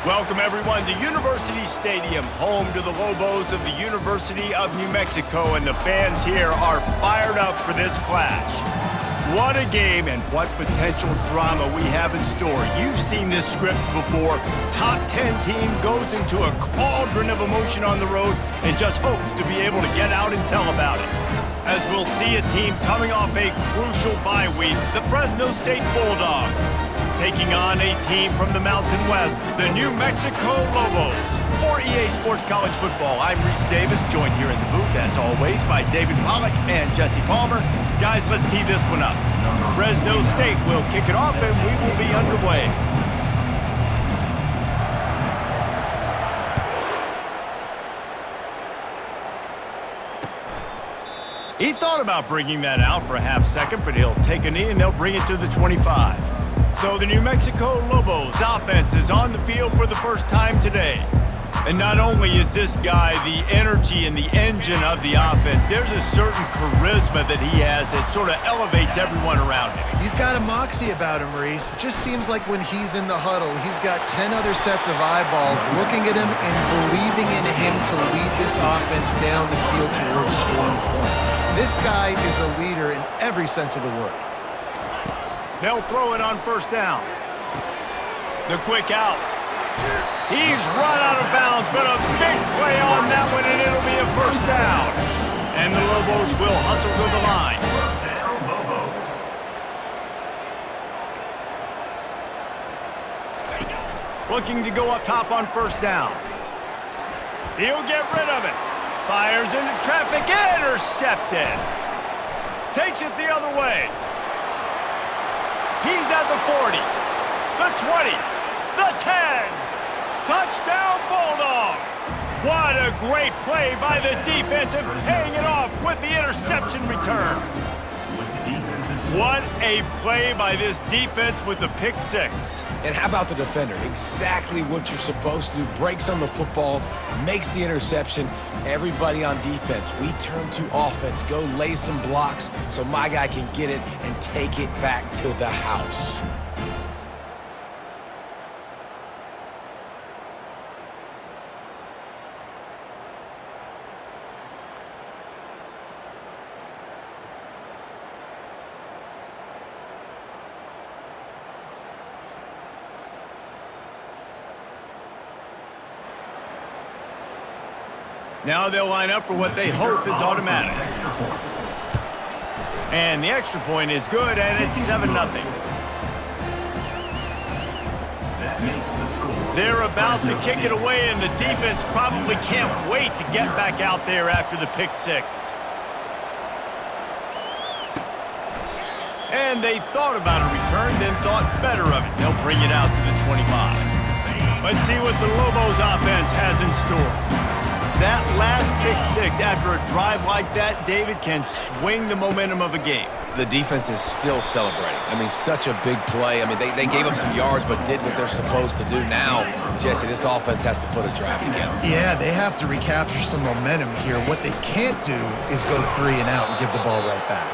Welcome, everyone, to University Stadium, home to the Lobos of the University of New Mexico, and the fans here are fired up for this clash. What a game and what potential drama we have in store. You've seen this script before. Top 10 team goes into a cauldron of emotion on the road and just hopes to be able to get out and tell about it. As we'll see a team coming off a crucial bye week, the Fresno State Bulldogs, taking on a team from the Mountain West, the New Mexico Lobos. For EA Sports College Football, I'm Reese Davis, joined here in the booth, as always, by David Pollack and Jesse Palmer. Guys, let's tee this one up. Fresno State will kick it off, and we will be underway. He thought about bringing that out for a half second, but he'll take a knee and they'll bring it to the 25. So the New Mexico Lobos offense is on the field for the first time today. And not only is this guy the energy and the engine of the offense, there's a certain charisma that he has that sort of elevates everyone around him. He's got a moxie about him, Reese. It just seems like when he's in the huddle, he's got 10 other sets of eyeballs looking at him and believing in him to lead this offense down the field towards scoring points. This guy is a leader in every sense of the word. They'll throw it on first down. The quick out. He's run out of bounds, but a big play on that one, and it'll be a first down. And the Lobos will hustle to the line. Looking to go up top on first down. He'll get rid of it. Fires into traffic, intercepted. Takes it the other way. He's at the 40, the 20, the 10. Touchdown, Bulldogs! What a great play by the defense and paying it off with the interception return. What a play by this defense with the pick six. And how about the defender? Exactly what you're supposed to do. Breaks on the football, makes the interception. Everybody on defense, we turn to offense. Go lay some blocks so my guy can get it and take it back to the house. Now they'll line up for what they hope is automatic. And the extra point is good, and it's 7-0. They're about to kick it away, and the defense probably can't wait to get back out there after the pick six. And they thought about a return, then thought better of it. They'll bring it out to the 25. Let's see what the Lobos offense has in store. That last pick six after a drive like that, David, can swing the momentum of a game. The defense is still celebrating. I mean, such a big play. I mean, they gave up some yards but did what they're supposed to do. Now, Jesse, this offense has to put a drive together. Yeah, they have to recapture some momentum here. What they can't do is go 3 and out and give the ball right back.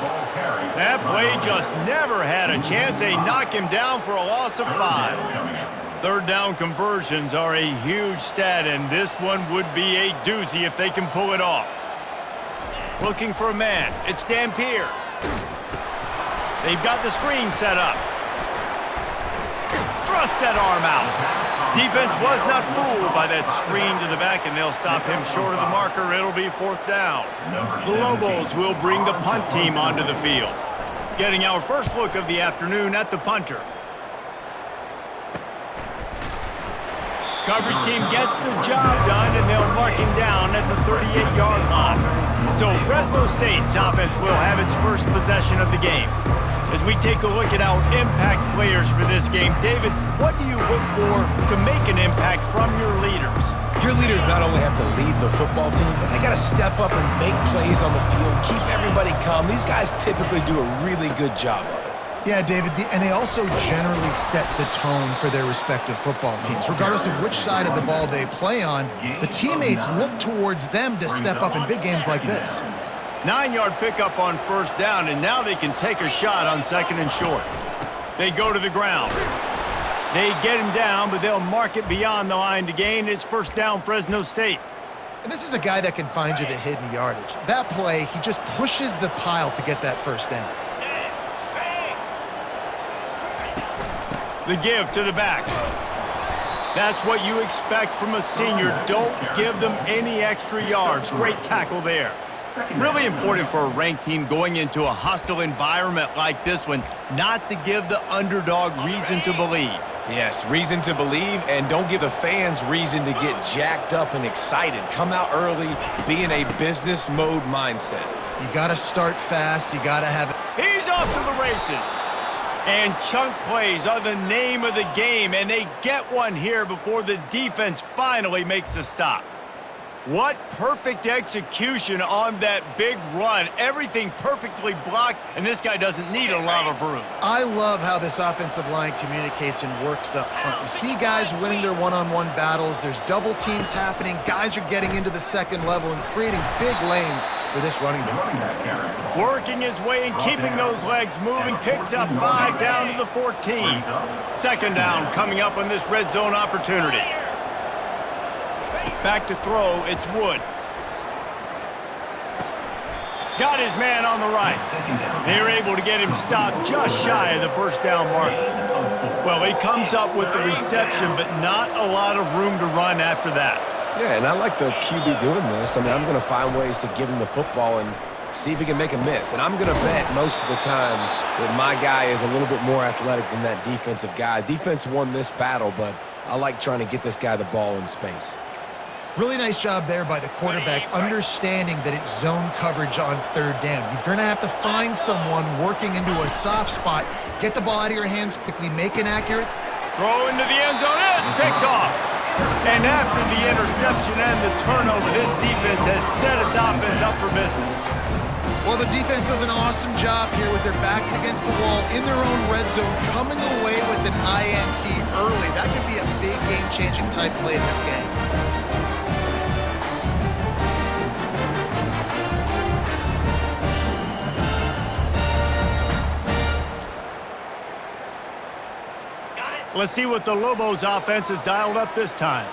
That play just never had a chance. They knock him down for a loss of 5. Third down conversions are a huge stat, and this one would be a doozy if they can pull it off. Looking for a man. It's Dampier. They've got the screen set up. Thrust that arm out. Defense was not fooled by that screen to the back, and they'll stop him short of the marker. It'll be fourth down. The Lobos will bring the punt team onto the field. Getting our first look of the afternoon at the punter. Coverage team gets the job done, and they'll mark him down at the 38-yard line. So Fresno State's offense will have its first possession of the game. As we take a look at our impact players for this game, David, what do you look for to make an impact from your leaders? Your leaders not only have to lead the football team, but they got to step up and make plays on the field, keep everybody calm. These guys typically do a really good job of it. Yeah, David, and they also generally set the tone for their respective football teams. Regardless of which side of the ball they play on, the teammates look towards them to step up in big games like this. 9-yard pickup on first down, and now they can take a shot on second and short. They go to the ground. They get him down, but they'll mark it beyond the line to gain. It's first down, Fresno State. And this is a guy that can find you the hidden yardage. That play, he just pushes the pile to get that first down. The give to the back. That's what you expect from a senior. Don't give them any extra yards. Great tackle there. Really important for a ranked team going into a hostile environment like this one, not to give the underdog reason to believe. Yes, reason to believe, and don't give the fans reason to get jacked up and excited. Come out early, be in a business mode mindset. You got to start fast. You got to have... He's off to the races. And chunk plays are the name of the game, and they get one here before the defense finally makes a stop. What perfect execution on that big run. Everything perfectly blocked, and this guy doesn't need a lot of room. I love how this offensive line communicates and works up front. You see guys winning their one-on-one battles. There's double teams happening. Guys are getting into the second level and creating big lanes for this running back. Working his way and keeping those legs moving. Picks up 5 down to the 14. Second down coming up on this red zone opportunity. Back to throw, it's Wood. Got his man on the right. They were able to get him stopped just shy of the first down marker. Well, he comes up with the reception, but not a lot of room to run after that. Yeah, and I like the QB doing this. I mean, I'm going to find ways to give him the football and see if he can make a miss. And I'm going to bet most of the time that my guy is a little bit more athletic than that defensive guy. Defense won this battle, but I like trying to get this guy the ball in space. Really nice job there by the quarterback, understanding that it's zone coverage on third down. You're going to have to find someone working into a soft spot, get the ball out of your hands quickly, make an accurate throw into the end zone. It's picked off. And after the interception and the turnover, this defense has set its offense up for business. Well, the defense does an awesome job here with their backs against the wall in their own red zone, coming away with an INT early. That could be a big game-changing type play in this game. Let's see what the Lobos offense has dialed up this time.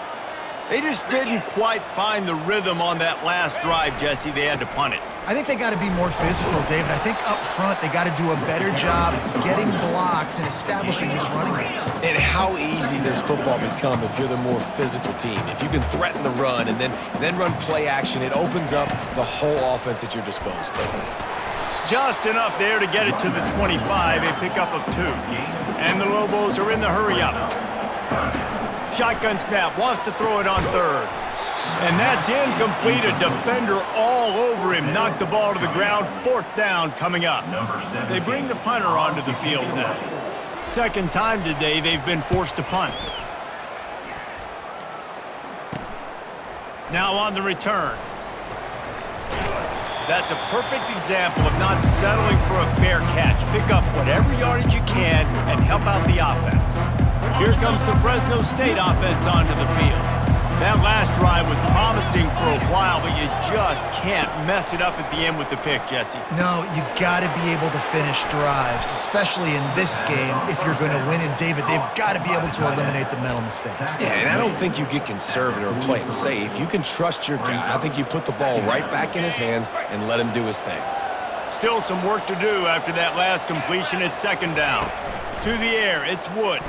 They just didn't quite find the rhythm on that last drive, Jesse. They had to punt it. I think they got to be more physical, David. I think up front they got to do a better job getting blocks and establishing this running game. And how easy does football become if you're the more physical team? If you can threaten the run and then run play action, it opens up the whole offense at your disposal. Just enough there to get it to the 25, a pickup of 2. And the Lobos are in the hurry-up. Shotgun snap, wants to throw it on third. And that's incomplete, a defender all over him. Knocked the ball to the ground, fourth down coming up. They bring the punter onto the field now. Second time today they've been forced to punt. Now on the return. That's a perfect example of not settling for a fair catch. Pick up whatever yardage you can and help out the offense. Here comes the Fresno State offense onto the field. That last drive was promising for a while, but you just can't mess it up at the end with the pick, Jesse. No, you got to be able to finish drives, especially in this game if you're going to win. And, David, they've got to be able to eliminate the mental mistakes. Yeah, and I don't think you get conservative or play it safe. You can trust your guy. I think you put the ball right back in his hands and let him do his thing. Still some work to do after that last completion. It's second down. To the air, it's Wood.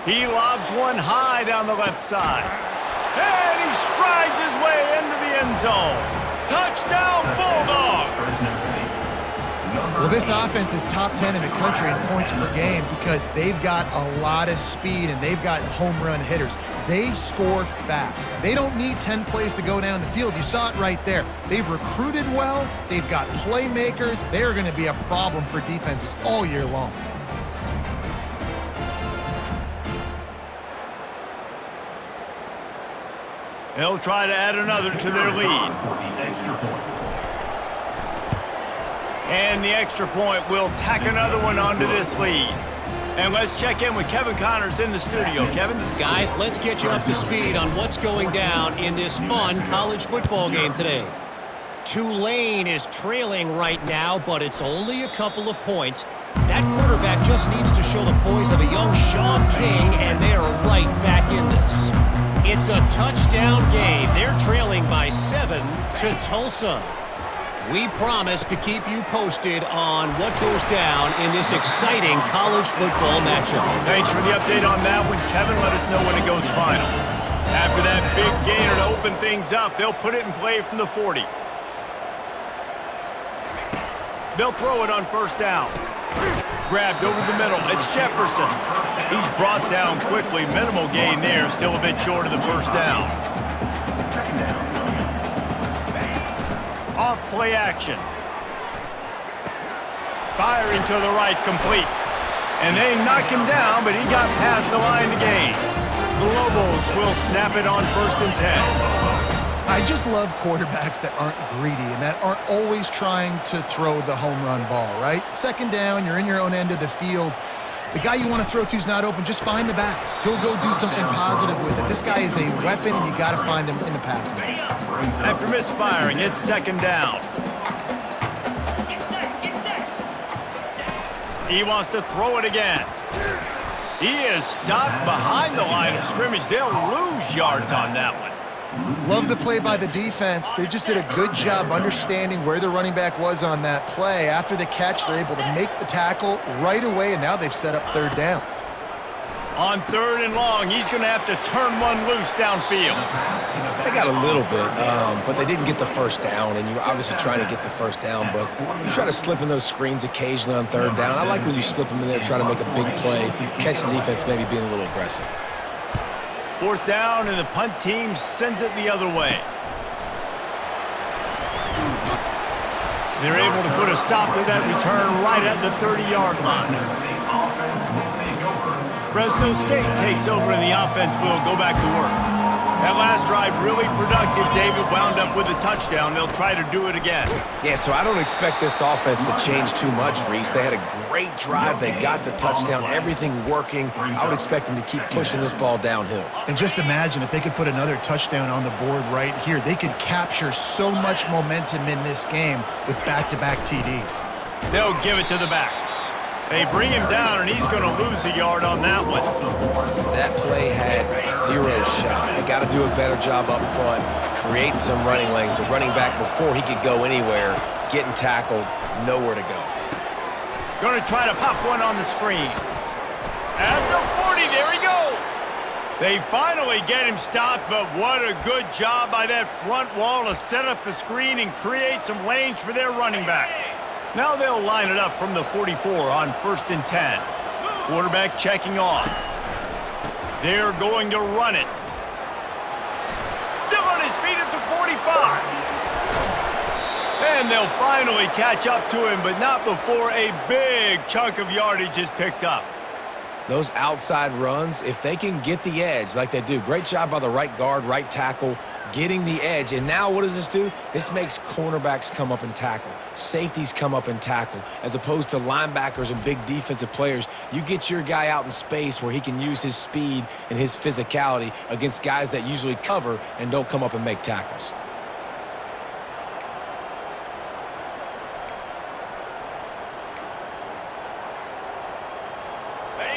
He lobs one high down the left side. And he strides his way into the end zone. Touchdown, Bulldogs! Well, this offense is top 10 in the country in points per game because they've got a lot of speed and they've got home run hitters. They score fast. They don't need 10 plays to go down the field. You saw it right there. They've recruited well. They've got playmakers. They're going to be a problem for defenses all year long. They'll try to add another to their lead. And the extra point will tack another one onto this lead. And let's check in with Kevin Connors in the studio. Kevin? Guys, let's get you up to speed on what's going down in this fun college football game today. Tulane is trailing right now, but it's only a couple of points. That quarterback just needs to show the poise of a young Sean King, and they are right back in this. It's a touchdown game. They're trailing by 7 to Tulsa. We promise to keep you posted on what goes down in this exciting college football matchup. Thanks for the update on that one, Kevin. Let us know when it goes final. After that big gainer to open things up, they'll put it in play from the 40. They'll throw it on first down. Grabbed over the middle. It's Jefferson. He's brought down quickly. Minimal gain there. Still a bit short of the first down. Off play action. Firing to the right, complete. And they knock him down, but he got past the line to gain. The Lobos will snap it on 1st and 10. I just love quarterbacks that aren't greedy and that aren't always trying to throw the home run ball, right? 2nd down, you're in your own end of the field. The guy you want to throw to is not open. Just find the back. He'll go do something positive with it. This guy is a weapon, and you got to find him in the passing game. After misfiring, it's 2nd down. He wants to throw it again. He is stopped behind the line of scrimmage. They'll lose yards on that one. Love the play by the defense. They just did a good job understanding where the running back was on that play. After the catch, they're able to make the tackle right away, and now they've set up 3rd down. On 3rd and long, he's going to have to turn one loose downfield. They got a little bit, but they didn't get the first down, and you're obviously trying to get the first down, but you try to slip in those screens occasionally on 3rd down. I like when you slip them in there, try to make a big play, catch the defense maybe being a little aggressive. 4th down, and the punt team sends it the other way. They're able to put a stop to that return right at the 30-yard line. Fresno State takes over, and the offense will go back to work. That last drive really productive. David wound up with a touchdown. They'll try to do it again. Yeah, so I don't expect this offense to change too much, Reese. They had a great drive. They got the touchdown, everything working. I would expect them to keep pushing this ball downhill. And just imagine if they could put another touchdown on the board right here. They could capture so much momentum in this game with back-to-back TDs. They'll give it to the back. They bring him down, and he's going to lose a yard on that one. That play had 0 shot. They got to do a better job up front, creating some running lanes. The running back, before he could go anywhere, getting tackled, nowhere to go. Going to try to pop one on the screen. At the 40, there he goes. They finally get him stopped, but what a good job by that front wall to set up the screen and create some lanes for their running back. Now they'll line it up from the 44 on 1st and 10. Quarterback checking off. They're going to run it. Still on his feet at the 45. And they'll finally catch up to him, but not before a big chunk of yardage is picked up. Those outside runs, if they can get the edge like they do, great job by the right guard, right tackle, getting the edge. And now what does this do? This makes cornerbacks come up and tackle. Safeties come up and tackle. As opposed to linebackers and big defensive players, you get your guy out in space where he can use his speed and his physicality against guys that usually cover and don't come up and make tackles.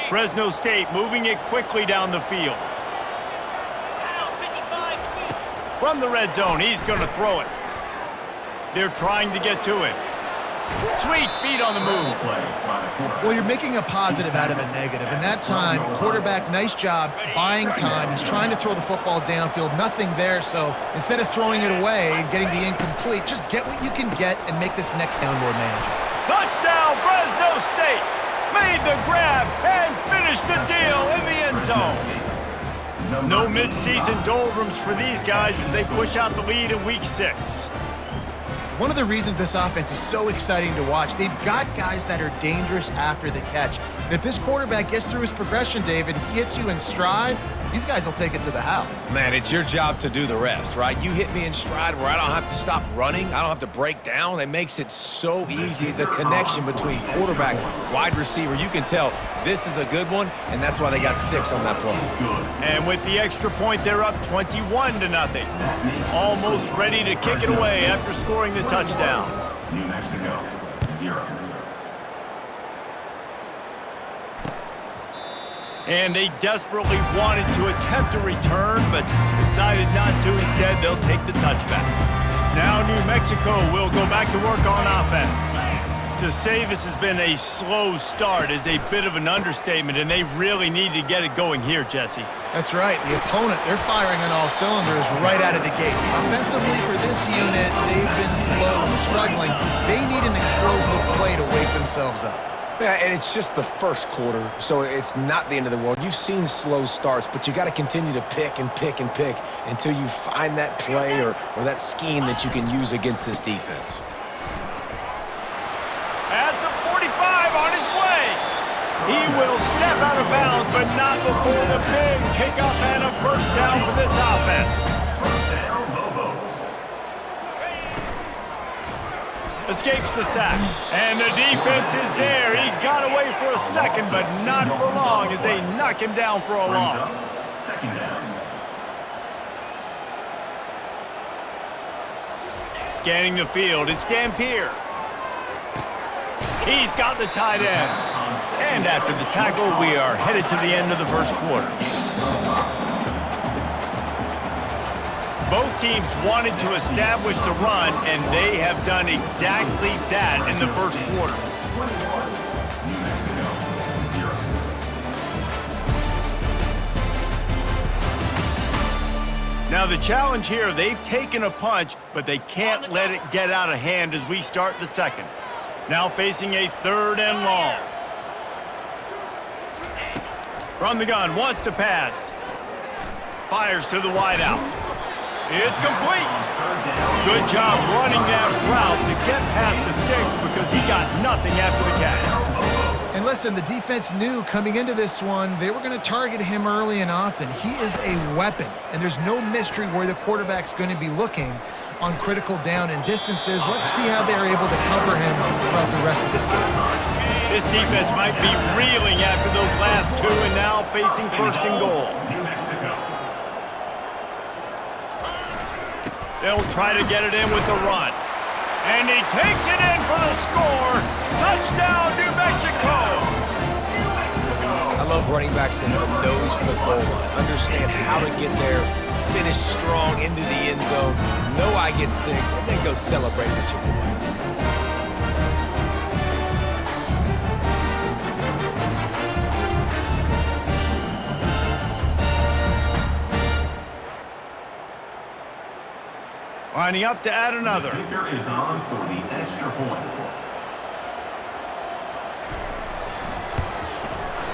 Fresno State moving it quickly down the field. From the red zone, he's going to throw it. They're trying to get to it. Sweet feet on the move. Well, you're making a positive out of a negative. And that time, quarterback, nice job buying time. He's trying to throw the football downfield. Nothing there, so instead of throwing it away and getting the incomplete, just get what you can get and make this next down more manageable. Touchdown, Fresno State! Made the grab and finished the deal in the end zone. No midseason doldrums for these guys as they push out the lead in Week 6. One of the reasons this offense is so exciting to watch, they've got guys that are dangerous after the catch. And if this quarterback gets through his progression, David, he hits you in stride, these guys will take it to the house. Man, it's your job to do the rest, right? You hit me in stride where I don't have to stop running. I don't have to break down. It makes it so easy. The connection between quarterback, wide receiver, you can tell this is a good one, and that's why they got 6 on that play. And with the extra point, they're up 21-0. Almost ready to kick it away after scoring the touchdown. New Mexico, 0. And they desperately wanted to attempt a return, but decided not to. Instead, they'll take the touchback. Now New Mexico will go back to work on offense. To say this has been a slow start is a bit of an understatement, and they really need to get it going here, Jesse. That's right. The opponent, they're firing on all cylinders right out of the gate. Offensively for this unit, they've been slow and struggling. They need an explosive play to wake themselves up. Yeah, and it's just the first quarter, so it's not the end of the world. You've seen slow starts, but you got to continue to pick and pick and pick until you find that play or that scheme that you can use against this defense. At the 45 on his way. He will step out of bounds, but not before the big pickup and a first down for this offense. Escapes the sack, and the defense is there. He got away for a second, but not for long as they knock him down for a loss. Second down. Scanning the field, it's Gampier. He's got the tight end. And after the tackle, we are headed to the end of the first quarter. Both teams wanted to establish the run, and they have done exactly that in the first quarter. New Mexico, 0. Now the challenge here, they've taken a punch, but they can't let it get out of hand as we start the second. Now facing a 3rd and long. From the gun, wants to pass. Fires to the wideout. It's complete. Good job running that route to get past the sticks because he got nothing after the catch. And listen, the defense knew coming into this one, they were going to target him early and often. He is a weapon, and there's no mystery where the quarterback's going to be looking on critical down and distances. Let's see how they're able to cover him throughout the rest of this game. This defense might be reeling after those last 2 and now facing 1st and goal. New Mexico. They'll try to get it in with the run. And he takes it in for the score. Touchdown, New Mexico! I love running backs that have a nose for the goal line, understand how to get there, finish strong into the end zone, know I get 6, and then go celebrate with your boys. Lining up to add another. The kicker is on for the extra point.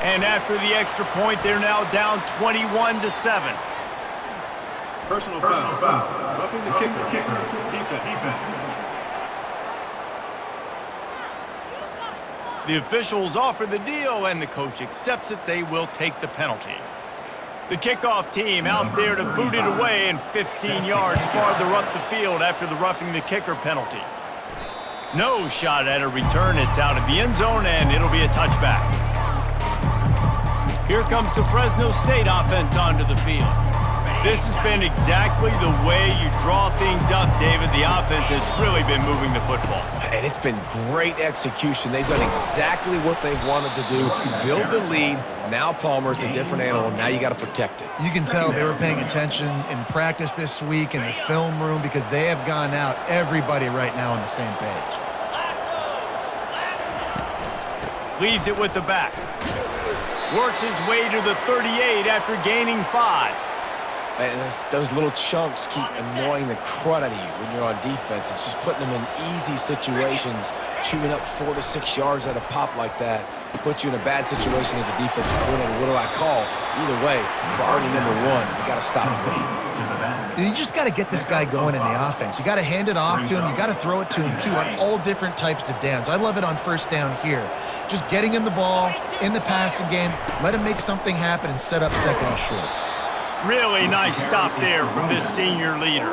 And after the extra point, they're now down 21-7. Personal foul. Roughing the kicker. Defense. The officials offer the deal, and the coach accepts it. They will take the penalty. The kickoff team out there to boot it away and 15 yards farther up the field after the roughing the kicker penalty. No shot at a return. It's out of the end zone, and it'll be a touchback. Here comes the Fresno State offense onto the field. This has been exactly the way you draw things up, David. The offense has really been moving the football. And it's been great execution. They've done exactly what they've wanted to do. Build the lead. Now Palmer's a different animal. Now you got to protect it. You can tell they were paying attention in practice this week in the film room because they have gone out, everybody right now on the same page. Leaves it with the back. Works his way to the 38 after gaining 5. And those little chunks keep annoying the crud out of you when you're on defense. It's just putting them in easy situations, chewing up 4 to 6 yards at a pop like that. Put you in a bad situation as a defensive coordinator. What do I call? Either way, priority number 1, you got to stop the run. You just got to get this guy going in the offense. You got to hand it off to him. You got to throw it to him, too, on all different types of downs. I love it on first down here. Just getting him the ball in the passing game, let him make something happen and set up second and short. Really nice stop there from this senior leader.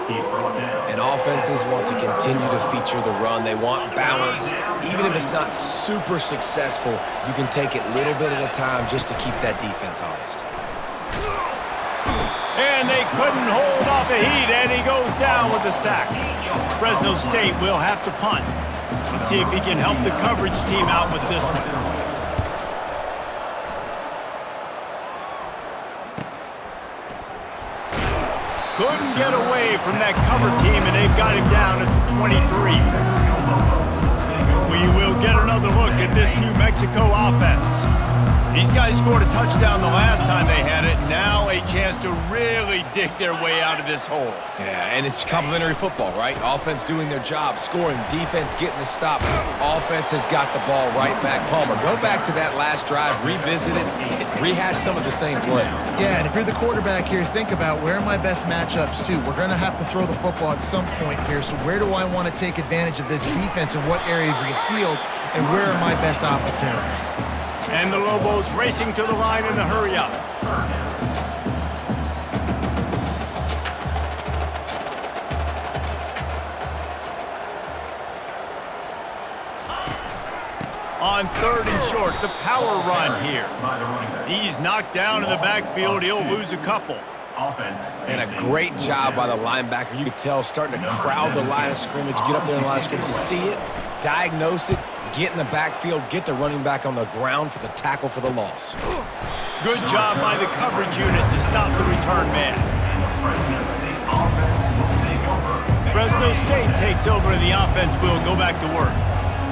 And offenses want to continue to feature the run. They want balance. Even if it's not super successful, you can take it little bit at a time just to keep that defense honest. And they couldn't hold off the heat, and he goes down with the sack. Fresno State will have to punt. Let's see if he can help the coverage team out with this one. Couldn't get away from that cover team, and they've got him down at the 23. We will get another look at this New Mexico offense. These guys scored a touchdown the last time they had it. Now a chance to really dig their way out of this hole. Yeah, and it's complimentary football, right? Offense doing their job, scoring, defense getting the stop. Offense has got the ball right back. Palmer, go back to that last drive, revisit it, rehash some of the same plays. Yeah, and if you're the quarterback here, think about where are my best matchups, too. We're going to have to throw the football at some point here, so where do I want to take advantage of this defense and what areas of the field, and where are my best opportunities? And the Lobos racing to the line in a hurry-up. On third and short, the power run here. He's knocked down in the backfield. He'll lose a couple. And a great job by the linebacker. You could tell starting to crowd the line of scrimmage, get up there in the line of scrimmage, see it, diagnose it, get in the backfield, get the running back on the ground for the tackle for the loss. Good job by the coverage unit to stop the return man. Fresno State takes over and the offense will go back to work.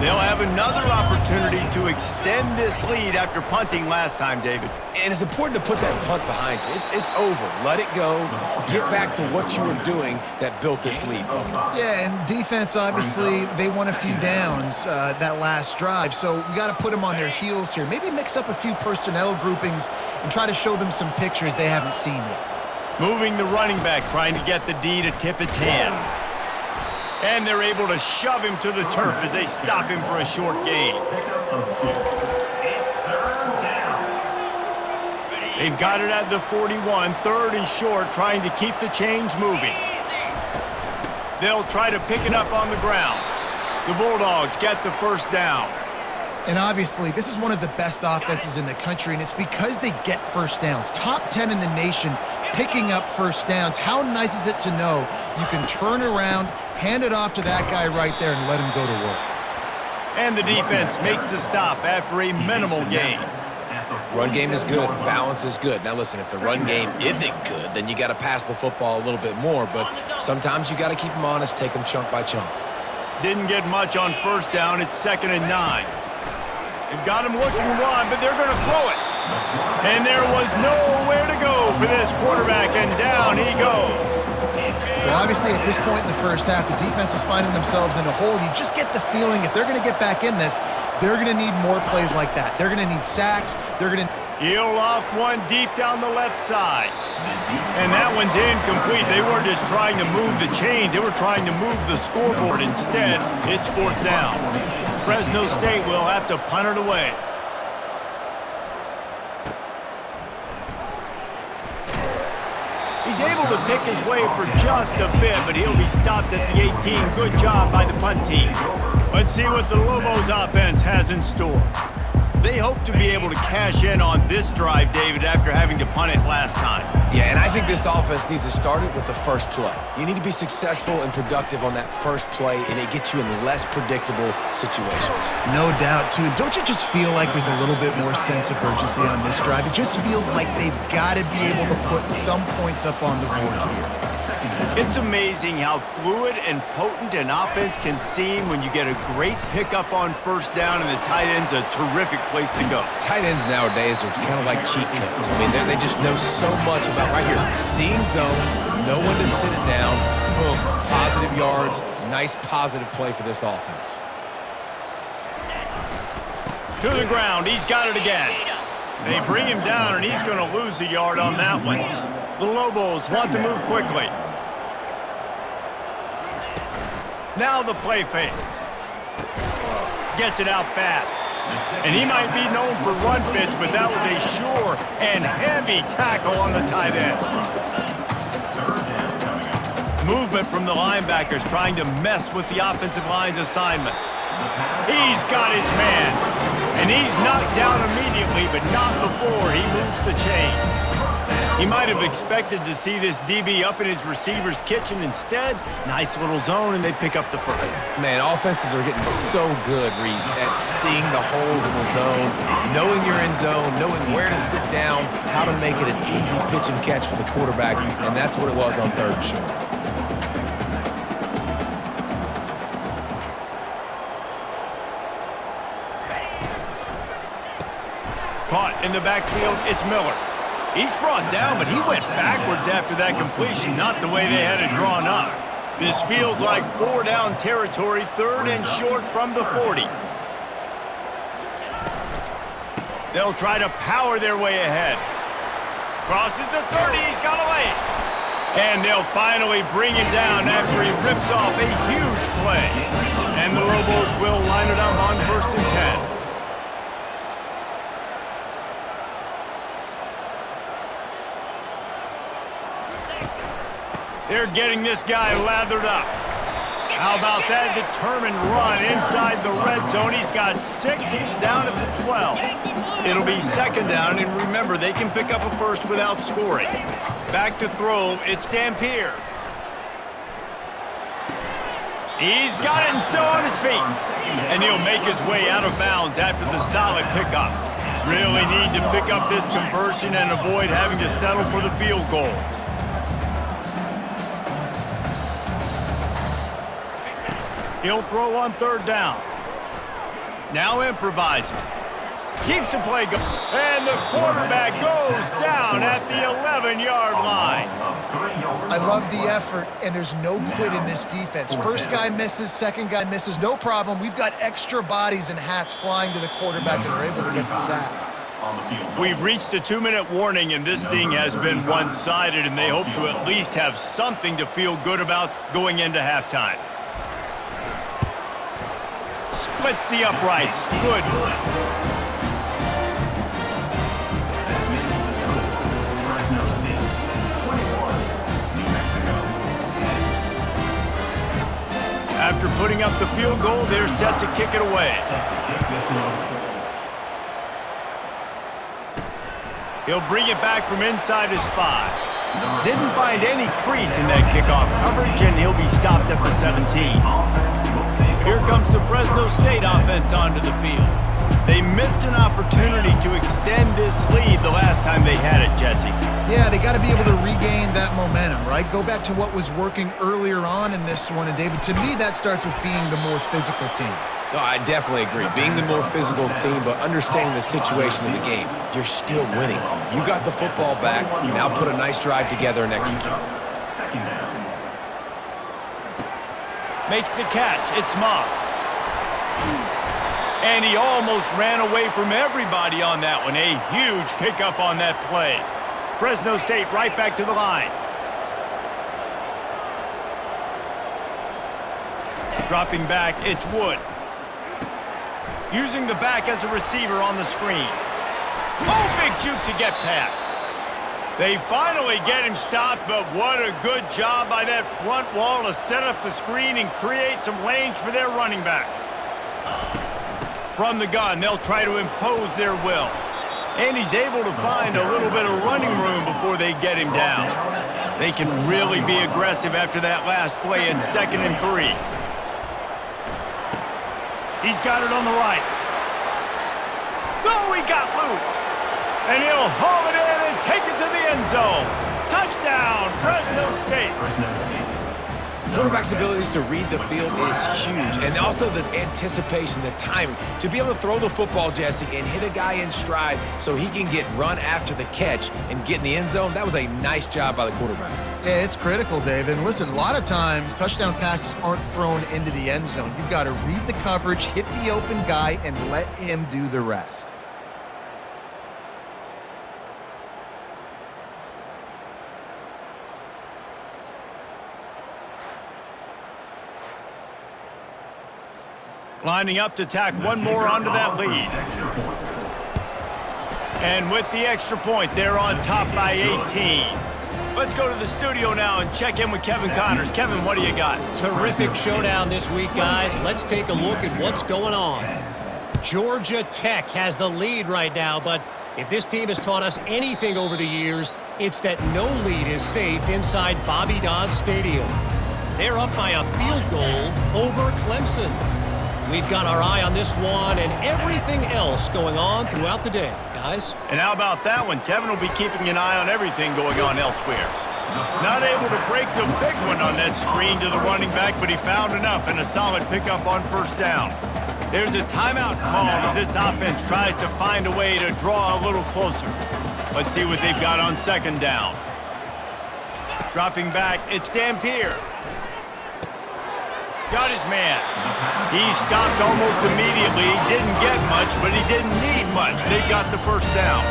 They'll have another opportunity to extend this lead after punting last time, David. And it's important to put that punt behind you. It's over. Let it go. Get back to what you were doing that built this lead. Yeah, and defense, obviously, they won a few downs that last drive, so we got to put them on their heels here. Maybe mix up a few personnel groupings and try to show them some pictures they haven't seen yet. Moving the running back, trying to get the D to tip its hand. And they're able to shove him to the turf as they stop him for a short gain. They've got it at the 41, third and short, trying to keep the chains moving. They'll try to pick it up on the ground. The Bulldogs get the first down. And obviously, this is one of the best offenses in the country, and it's because they get first downs. Top 10 in the nation picking up first downs. How nice is it to know you can turn around, hand it off to that guy right there, and let him go to work. And the defense makes the stop after a minimal gain. Run game is good. Balance is good. Now, listen, if the run game isn't good, then you got to pass the football a little bit more. But sometimes you got to keep them honest, take them chunk by chunk. Didn't get much on first down. It's 2nd and 9. They've got him looking to run, but they're going to throw it. And there was nowhere to go for this quarterback, and down he goes. Well, obviously, at this point in the first half, the defense is finding themselves in a hole. You just get the feeling if they're going to get back in this, they're going to need more plays like that. They're going to need sacks. They're going to... He'll loft one deep down the left side. And that one's incomplete. They weren't just trying to move the chains. They were trying to move the scoreboard. Instead, it's 4th down. Fresno State will have to punt it away. He's able to pick his way for just a bit, but he'll be stopped at the 18. Good job by the punt team. Let's see what the Lobos offense has in store. They hope to be able to cash in on this drive, David, after having to punt it last time. Yeah, and I think this offense needs to start it with the first play. You need to be successful and productive on that first play, and it gets you in less predictable situations. No doubt, too. Don't you just feel like there's a little bit more sense of urgency on this drive? It just feels like they've got to be able to put some points up on the board here. It's amazing how fluid and potent an offense can seem when you get a great pickup on first down, and the tight end's a terrific place to go. Tight ends nowadays are kind of like cheat codes. I mean, they just know so much about right here. Seeing zone, know when to sit it down, boom, positive yards, nice positive play for this offense. To the ground, he's got it again. They bring him down, and he's going to lose a yard on that one. The Lobos want to move quickly. Now the play fake. Gets it out fast. And he might be known for run fits, but that was a sure and heavy tackle on the tight end. Movement from the linebackers trying to mess with the offensive line's assignments. He's got his man. And he's knocked down immediately, but not before he moves the chains. He might have expected to see this DB up in his receiver's kitchen. Instead, nice little zone, and they pick up the first. Man, offenses are getting so good, Reese, at seeing the holes in the zone, knowing you're in zone, knowing where to sit down, how to make it an easy pitch and catch for the quarterback, and that's what it was on 3rd and short. Caught in the backfield, it's Miller. He's brought down, but he went backwards after that completion, not the way they had it drawn up. This feels like 4-down territory, 3rd and short from the 40. They'll try to power their way ahead. Crosses the 30, he's got away. And they'll finally bring him down after he rips off a huge play. And the Lobos will line it up on 1st and 10. They're getting this guy lathered up. How about that determined run inside the red zone? He's got 6. He's down at the 12. It'll be 2nd down, and remember, they can pick up a first without scoring. Back to throw, it's Dampier. He's got it and still on his feet. And he'll make his way out of bounds after the solid pickup. Really need to pick up this conversion and avoid having to settle for the field goal. He'll throw on 3rd down. Now improvising. Keeps the play going. And the quarterback goes down at the 11-yard line. I love the effort, and there's no quit in this defense. First guy misses, second guy misses, no problem. We've got extra bodies and hats flying to the quarterback, and they're able to get the sack. We've reached the 2-minute warning, and this thing has been one-sided, and they hope to at least have something to feel good about going into halftime. Splits the uprights. Good. After putting up the field goal, they're set to kick it away. He'll bring it back from inside his 5. Didn't find any crease in that kickoff coverage, and he'll be stopped at the 17. Here comes the Fresno State offense onto the field. They missed an opportunity to extend this lead the last time they had it, Jesse. Yeah, they got to be able to regain that momentum, right? Go back to what was working earlier on in this one. And, David, to me, that starts with being the more physical team. No, I definitely agree. Being the more physical team, but understanding the situation of the game. You're still winning. You got the football back. Now put a nice drive together and execute. Makes the catch. It's Moss. And he almost ran away from everybody on that one. A huge pickup on that play. Fresno State right back to the line. Dropping back, it's Wood. Using the back as a receiver on the screen. Oh, big juke to get past. They finally get him stopped, but what a good job by that front wall to set up the screen and create some lanes for their running back. From the gun, they'll try to impose their will. And he's able to find a little bit of running room before they get him down. They can really be aggressive after that last play at 2nd and 3. He's got it on the right. Oh, he got loose. And he'll haul it in and take it to the end zone. Touchdown, Fresno State. Quarterback's abilities to read the field is huge, and also the anticipation, the timing. To be able to throw the football, Jesse, and hit a guy in stride so he can get run after the catch and get in the end zone, that was a nice job by the quarterback. Yeah, it's critical, David. And listen, a lot of times touchdown passes aren't thrown into the end zone. You've got to read the coverage, hit the open guy, and let him do the rest. Lining up to tack one more onto that lead. And with the extra point, they're on top by 18. Let's go to the studio now and check in with Kevin Connors. Kevin, what do you got? Terrific showdown this week, guys. Let's take a look at what's going on. Georgia Tech has the lead right now, but if this team has taught us anything over the years, it's that no lead is safe inside Bobby Dodd Stadium. They're up by a field goal over Clemson. We've got our eye on this one and everything else going on throughout the day, guys. And how about that one? Kevin will be keeping an eye on everything going on elsewhere. Not able to break the big one on that screen to the running back, but he found enough and a solid pickup on first down. There's a timeout called as this offense tries to find a way to draw a little closer. Let's see what they've got on second down. Dropping back, it's Dampier. Got his man. He stopped almost immediately. Didn't get much, but he didn't need much. They got the first down.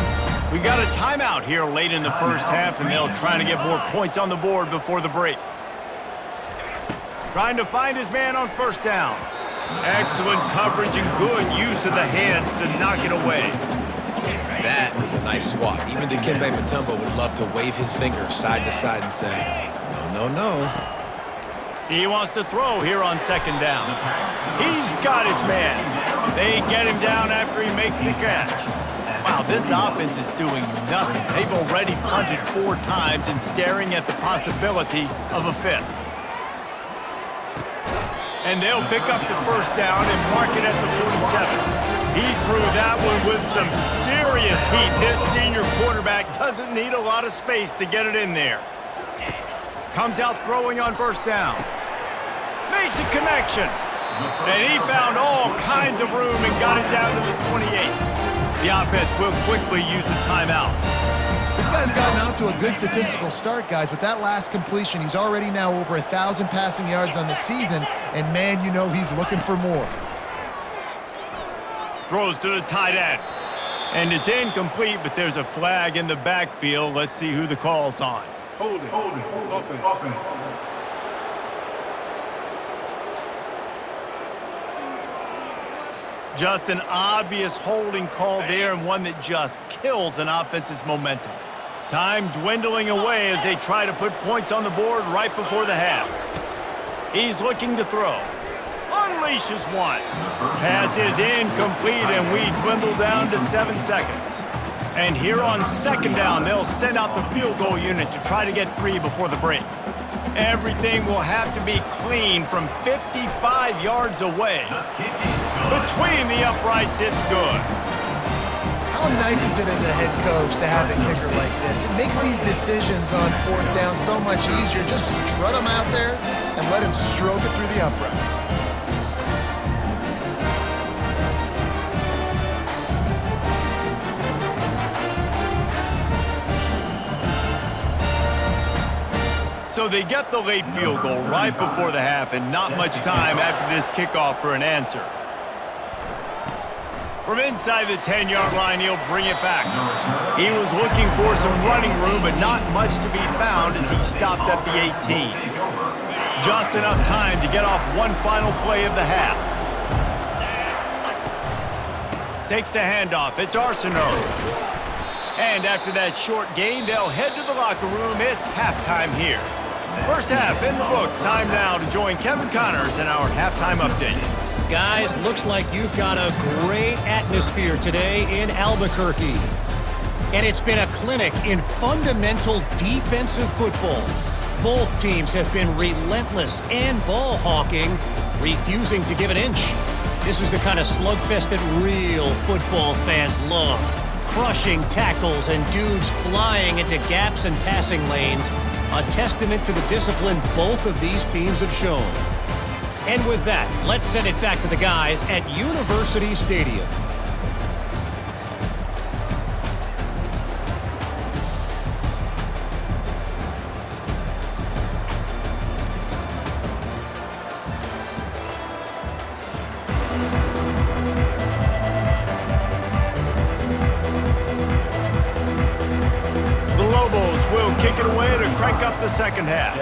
We got a timeout here late in the first half, and they'll try to get more points on the board before the break. Trying to find his man on first down. Excellent coverage and good use of the hands to knock it away. That was a nice swat. Even Dikembe Mutombo would love to wave his finger side to side and say, no, no, no. He wants to throw here on second down. He's got his man. They get him down after he makes the catch. Wow, this offense is doing nothing. They've already punted 4 times and staring at the possibility of a 5th. And they'll pick up the first down and mark it at the 47. He threw that one with some serious heat. This senior quarterback doesn't need a lot of space to get it in there. Comes out throwing on first down. Makes a connection. And he found all kinds of room and got it down to the 28. The offense will quickly use a timeout. This guy's gotten off to a good statistical start, guys. With that last completion, he's already now over 1,000 passing yards on the season, and man, you know he's looking for more. Throws to the tight end. And it's incomplete, but there's a flag in the backfield. Let's see who the call's on. Holding, offense. Just an obvious holding call there, and one that just kills an offense's momentum. Time dwindling away as they try to put points on the board right before the half. He's looking to throw. Unleashes one. Pass is incomplete, and we dwindle down to 7 seconds. And here on second down, they'll send out the field goal unit to try to get 3 before the break. Everything will have to be clean from 55 yards away. Between the uprights, it's good. How nice is it as a head coach to have a kicker like this? It makes these decisions on fourth down so much easier. Just strut him out there and let him stroke it through the uprights. So they get the late field goal right before the half, and not much time after this kickoff for an answer. From inside the 10-yard line, he'll bring it back. He was looking for some running room, but not much to be found as he stopped at the 18. Just enough time to get off one final play of the half. Takes the handoff. It's Arsenault. And after that short gain, they'll head to the locker room. It's halftime here. First half in the books. Time now to join Kevin Connors in our halftime update. Guys, looks like you've got a great atmosphere today in Albuquerque. And it's been a clinic in fundamental defensive football. Both teams have been relentless and ball hawking, refusing to give an inch. This is the kind of slugfest that real football fans love. Crushing tackles and dudes flying into gaps and passing lanes. A testament to the discipline both of these teams have shown. And with that, let's send it back to the guys at University Stadium. The Lobos will kick it away to crank up the second half.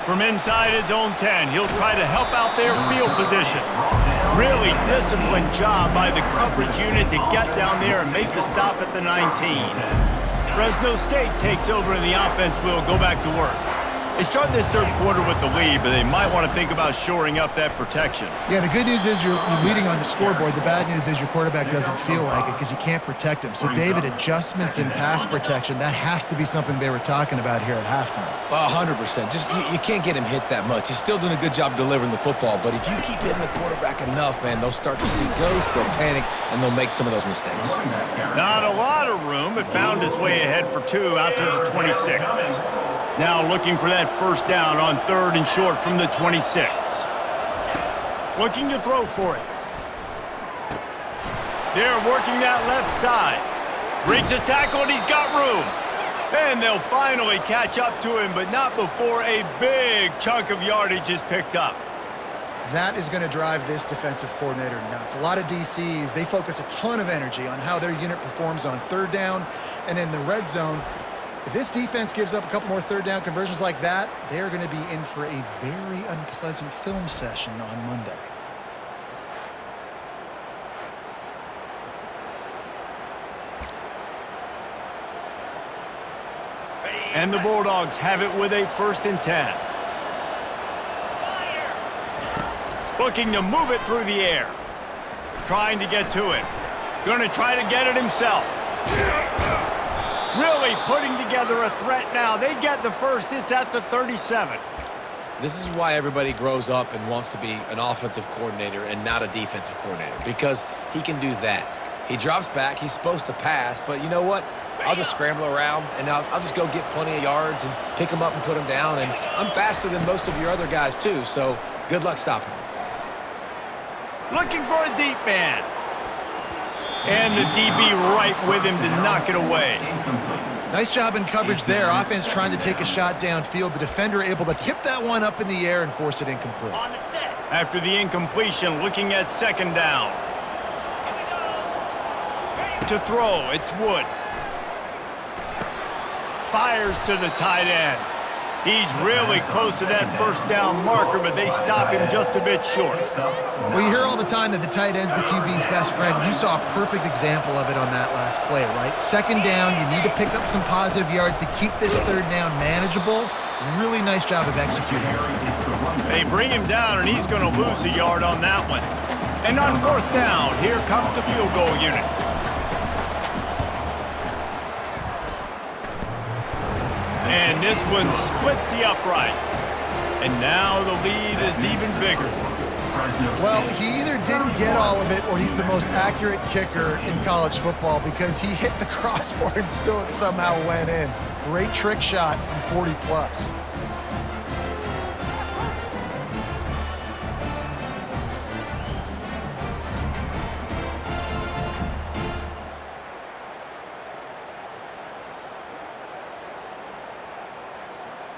From inside his own 10, he'll try to help out their field position. Really disciplined job by the coverage unit to get down there and make the stop at the 19. Fresno State takes over and the offense will go back to work. They start this third quarter with the lead, but they might want to think about shoring up that protection. Yeah, the good news is you're leading on the scoreboard. The bad news is your quarterback doesn't feel like it because you can't protect him. So, David, adjustments in pass protection, that has to be something they were talking about here at halftime. 100%. Just you can't get him hit that much. He's still doing a good job delivering the football, but if you keep hitting the quarterback enough, man, they'll start to see ghosts, they'll panic, and they'll make some of those mistakes. Not a lot of room. It found its way ahead for 2 out to the 26. Now looking for that first down on 3rd and short from the 26. Looking to throw for it. They're working that left side. Brings a tackle and he's got room. And they'll finally catch up to him, but not before a big chunk of yardage is picked up. That is going to drive this defensive coordinator nuts. A lot of DCs, they focus a ton of energy on how their unit performs on 3rd down and in the red zone. If this defense gives up a couple more 3rd down conversions like that, they're going to be in for a very unpleasant film session on Monday. And the Bulldogs have it with a 1st and 10. Looking to move it through the air. Trying to get to it. Going to try to get it himself. Really putting together a threat now. They get the first. It's at the 37. This is why everybody grows up and wants to be an offensive coordinator and not a defensive coordinator, because he can do that. He drops back. He's supposed to pass, but you know what? I'll just scramble around, and I'll just go get plenty of yards and pick them up and put them down, and I'm faster than most of your other guys, too, so good luck stopping him. Looking for a deep man. And the DB right with him to knock it away. Nice job in coverage there. Offense trying to take a shot downfield. The defender able to tip that one up in the air and force it incomplete. After the incompletion, looking at 2nd down. To throw, it's Wood. Fires to the tight end. He's really close to that 1st down marker, but they stop him just a bit short. Well, you hear all the time that the tight end's the QB's best friend. You saw a perfect example of it on that last play, right? 2nd down, you need to pick up some positive yards to keep this 3rd down manageable. Really nice job of executing. They bring him down, and he's going to lose a yard on that one. And on 4th down, here comes the field goal unit. And this one splits the uprights. And now the lead is even bigger. Well, he either didn't get all of it or he's the most accurate kicker in college football because he hit the crossbar and still it somehow went in. Great trick shot from 40 plus.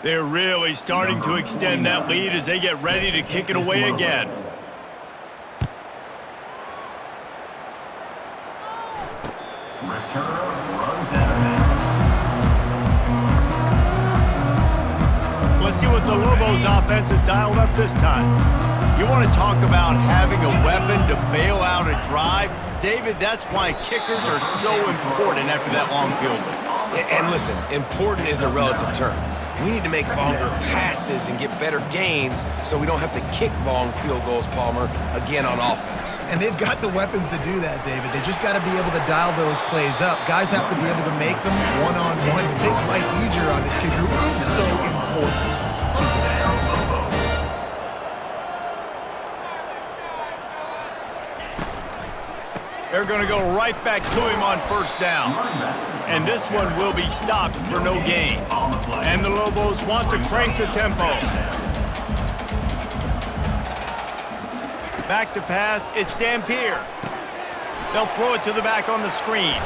They're really starting to extend that lead as they get ready to kick it away again. Returner runs out of bounds. Let's see what the Lobos offense has dialed up this time. You want to talk about having a weapon to bail out a drive? David, that's why kickers are so important after that long field goal. And listen, important is a relative term. We need to make longer passes and get better gains so we don't have to kick long field goals, Palmer, again on offense. And they've got the weapons to do that, David. They just got to be able to dial those plays up. Guys have to be able to make them one-on-one to make life easier on this kicker who is so important to this team. They're going to go right back to him on 1st down. And this one will be stopped for no gain. And the Lobos want to crank the tempo. Back to pass, it's Dampier. They'll throw it to the back on the screen.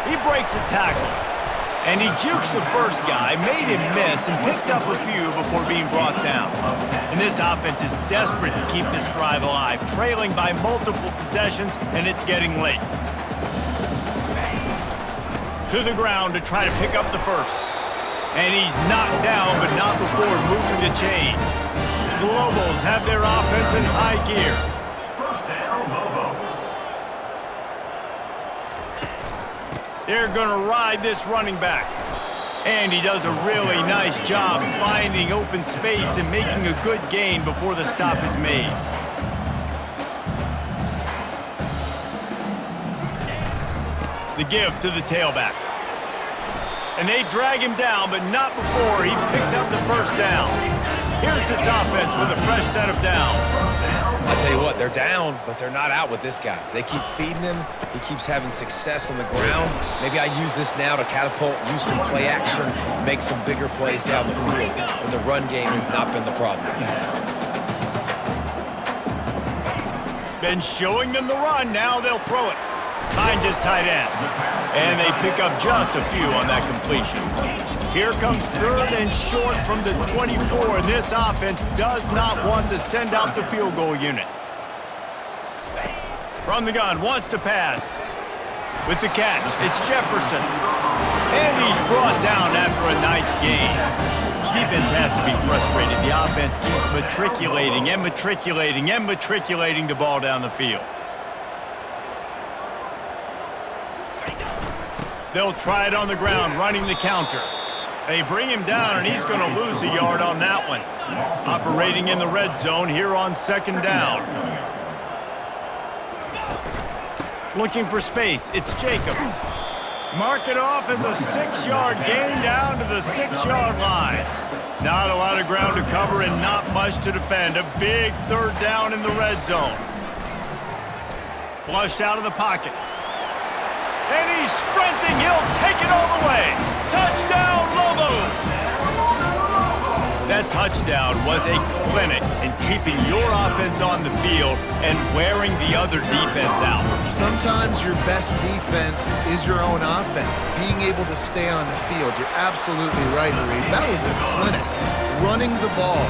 He breaks a tackle. And he jukes the first guy, made him miss, and picked up a few before being brought down. And this offense is desperate to keep this drive alive, trailing by multiple possessions, and it's getting late. To the ground to try to pick up the first. And he's knocked down, but not before forward, moving the chains. The Lobos have their offense in high gear. First down, Lobos. They're going to ride this running back. And he does a really nice job finding open space and making a good gain before the stop is made. The give to the tailback. And they drag him down, but not before he picks up the first down. Here's this offense with a fresh set of downs. I'll tell you what, they're down, but they're not out with this guy. They keep feeding him. He keeps having success on the ground. Maybe I use this now to catapult, use some play action, make some bigger plays down the field. But the run game has not been the problem today. Been showing them the run, now they'll throw it. Finds his tight end. And they pick up just a few on that completion. Here comes third and short from the 24, and this offense does not want to send out the field goal unit. From the gun, wants to pass. With the catch, it's Jefferson. And he's brought down after a nice gain. Defense has to be frustrated. The offense keeps matriculating and matriculating and matriculating the ball down the field. They'll try it on the ground, running the counter. They bring him down, and he's going to lose a yard on that one. Operating in the red zone here on second down. Looking for space, it's Jacobs. Mark it off as a 6-yard gain down to the 6-yard line. Not a lot of ground to cover and not much to defend. A big third down in the red zone. Flushed out of the pocket. And he's sprinting. He'll take it all the way. Touchdown, Lobos! That touchdown was a clinic in keeping your offense on the field and wearing the other defense out. Sometimes your best defense is your own offense, being able to stay on the field. You're absolutely right, Maurice. That was a clinic. Running the ball,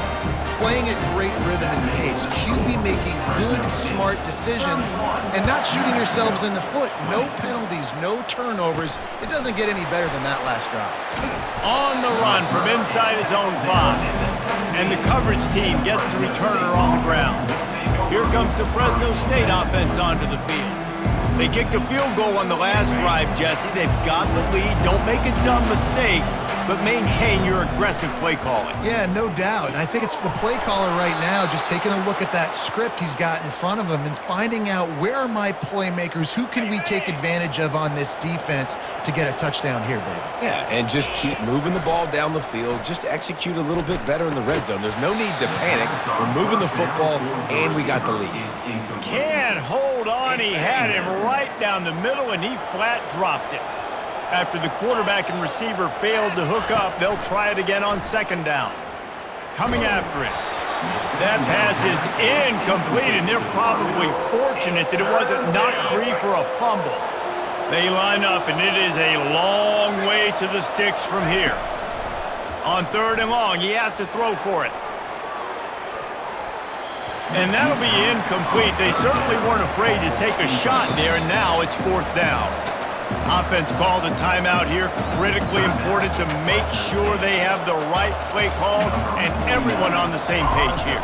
playing at great rhythm and pace, QB making good, smart decisions, and not shooting yourselves in the foot. No penalties, no turnovers. It doesn't get any better than that last drive. On the run from inside his own 5. And the coverage team gets the returner on the ground. Here comes the Fresno State offense onto the field. They kicked a field goal on the last drive, Jesse. They've got the lead. Don't make a dumb mistake, but maintain your aggressive play calling. Yeah, no doubt. And I think it's the play caller right now just taking a look at that script he's got in front of him and finding out where are my playmakers, who can we take advantage of on this defense to get a touchdown here, baby. Yeah, and just keep moving the ball down the field. Just execute a little bit better in the red zone. There's no need to panic. We're moving the football, and we got the lead. Can't hold on. He had him right down the middle, and he flat dropped it. After the quarterback and receiver failed to hook up, they'll try it again on second down. Coming after it. That pass is incomplete, and they're probably fortunate that it wasn't knocked free for a fumble. They line up, and it is a long way to the sticks from here. On third and long, he has to throw for it. And that'll be incomplete. They certainly weren't afraid to take a shot there, and now it's fourth down. Offense calls a timeout here. Critically important to make sure they have the right play call and everyone on the same page here.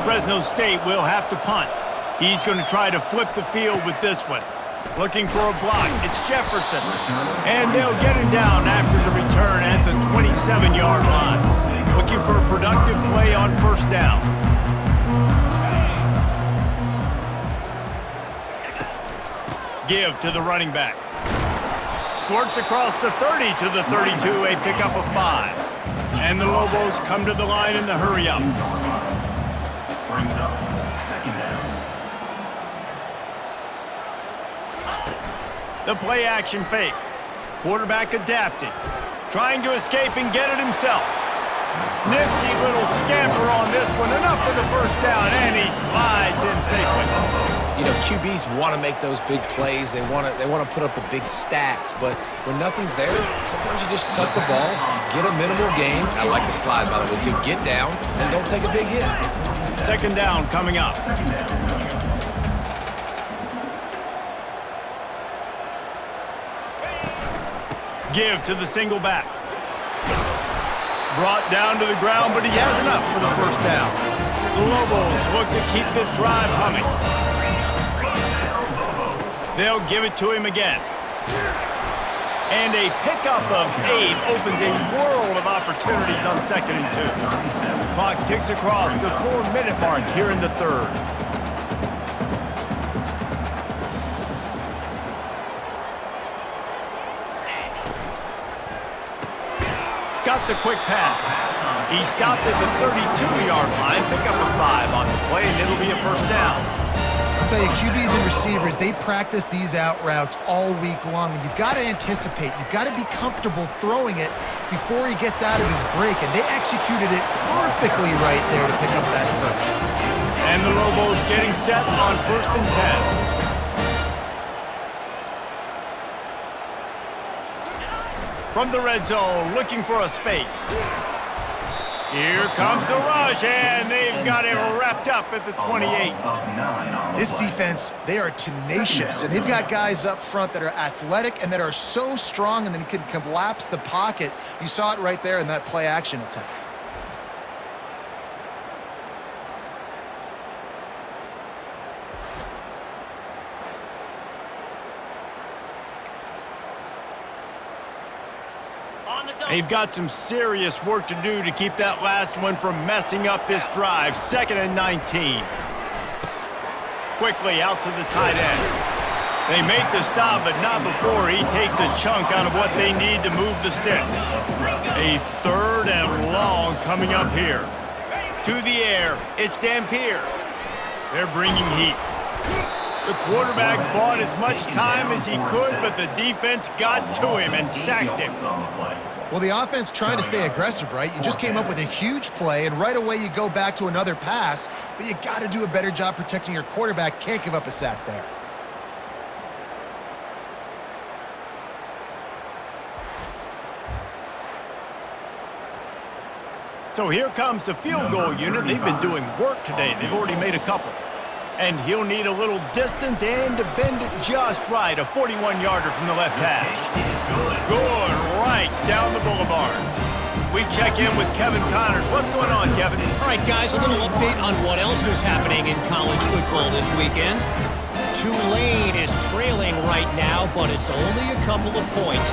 Fresno State will have to punt. He's going to try to flip the field with this one. Looking for a block. It's Jefferson. And they'll get him down after the return at the 27-yard line. Looking for a productive play on first down. Give to the running back. Squirts across the 30 to the 32, a pickup of 5. And the Lobos come to the line in the hurry-up. Brings up second down. The play-action fake. Quarterback adapted. Trying to escape and get it himself. Nifty little scamper on this one. Enough for the first down, and he slides in safely. You know, QBs want to make those big plays. They want to put up the big stats. But when nothing's there, sometimes you just tuck the ball, get a minimal gain. I like the slide, by the way, too. Get down and don't take a big hit. Second down coming up. Give to the single back. Brought down to the ground, but he has enough for the first down. The Lobos look to keep this drive humming. They'll give it to him again. And a pickup of 8 opens a world of opportunities on 2nd and 2. Clock ticks across the 4-minute mark here in the third. Got the quick pass. He stopped at the 32-yard line, pick up a 5 on the play, and it'll be a first down. I'll tell you, QBs and receivers, they practice these out routes all week long, and you've got to anticipate. You've got to be comfortable throwing it before he gets out of his break, and they executed it perfectly right there to pick up that first. And the Lobos getting set on 1st and 10. From the red zone, looking for a space. Here comes the rush, and they've got him wrapped up at the 28. This defense, they are tenacious, and they've got guys up front that are athletic and that are so strong and then can collapse the pocket. You saw it right there in that play-action attempt. They've got some serious work to do to keep that last one from messing up this drive. 2nd and 19. Quickly out to the tight end. They make the stop, but not before he takes a chunk out of what they need to move the sticks. A 3rd and long coming up here. To the air, it's Dampier. They're bringing heat. The quarterback bought as much time as he could, but the defense got to him and sacked him. Well, the offense trying to stay aggressive, right? You just came up with a huge play, and right away you go back to another pass, but you got to do a better job protecting your quarterback. Can't give up a sack there. So here comes the field goal unit. They've been doing work today. They've already made a couple. And he'll need a little distance and to bend it just right. A 41-yarder from the left hash. Good, right down the boulevard. We check in with Kevin Connors. What's going on, Kevin? All right, guys, a little update on what else is happening in college football this weekend. Tulane is trailing right now, but it's only a couple of points.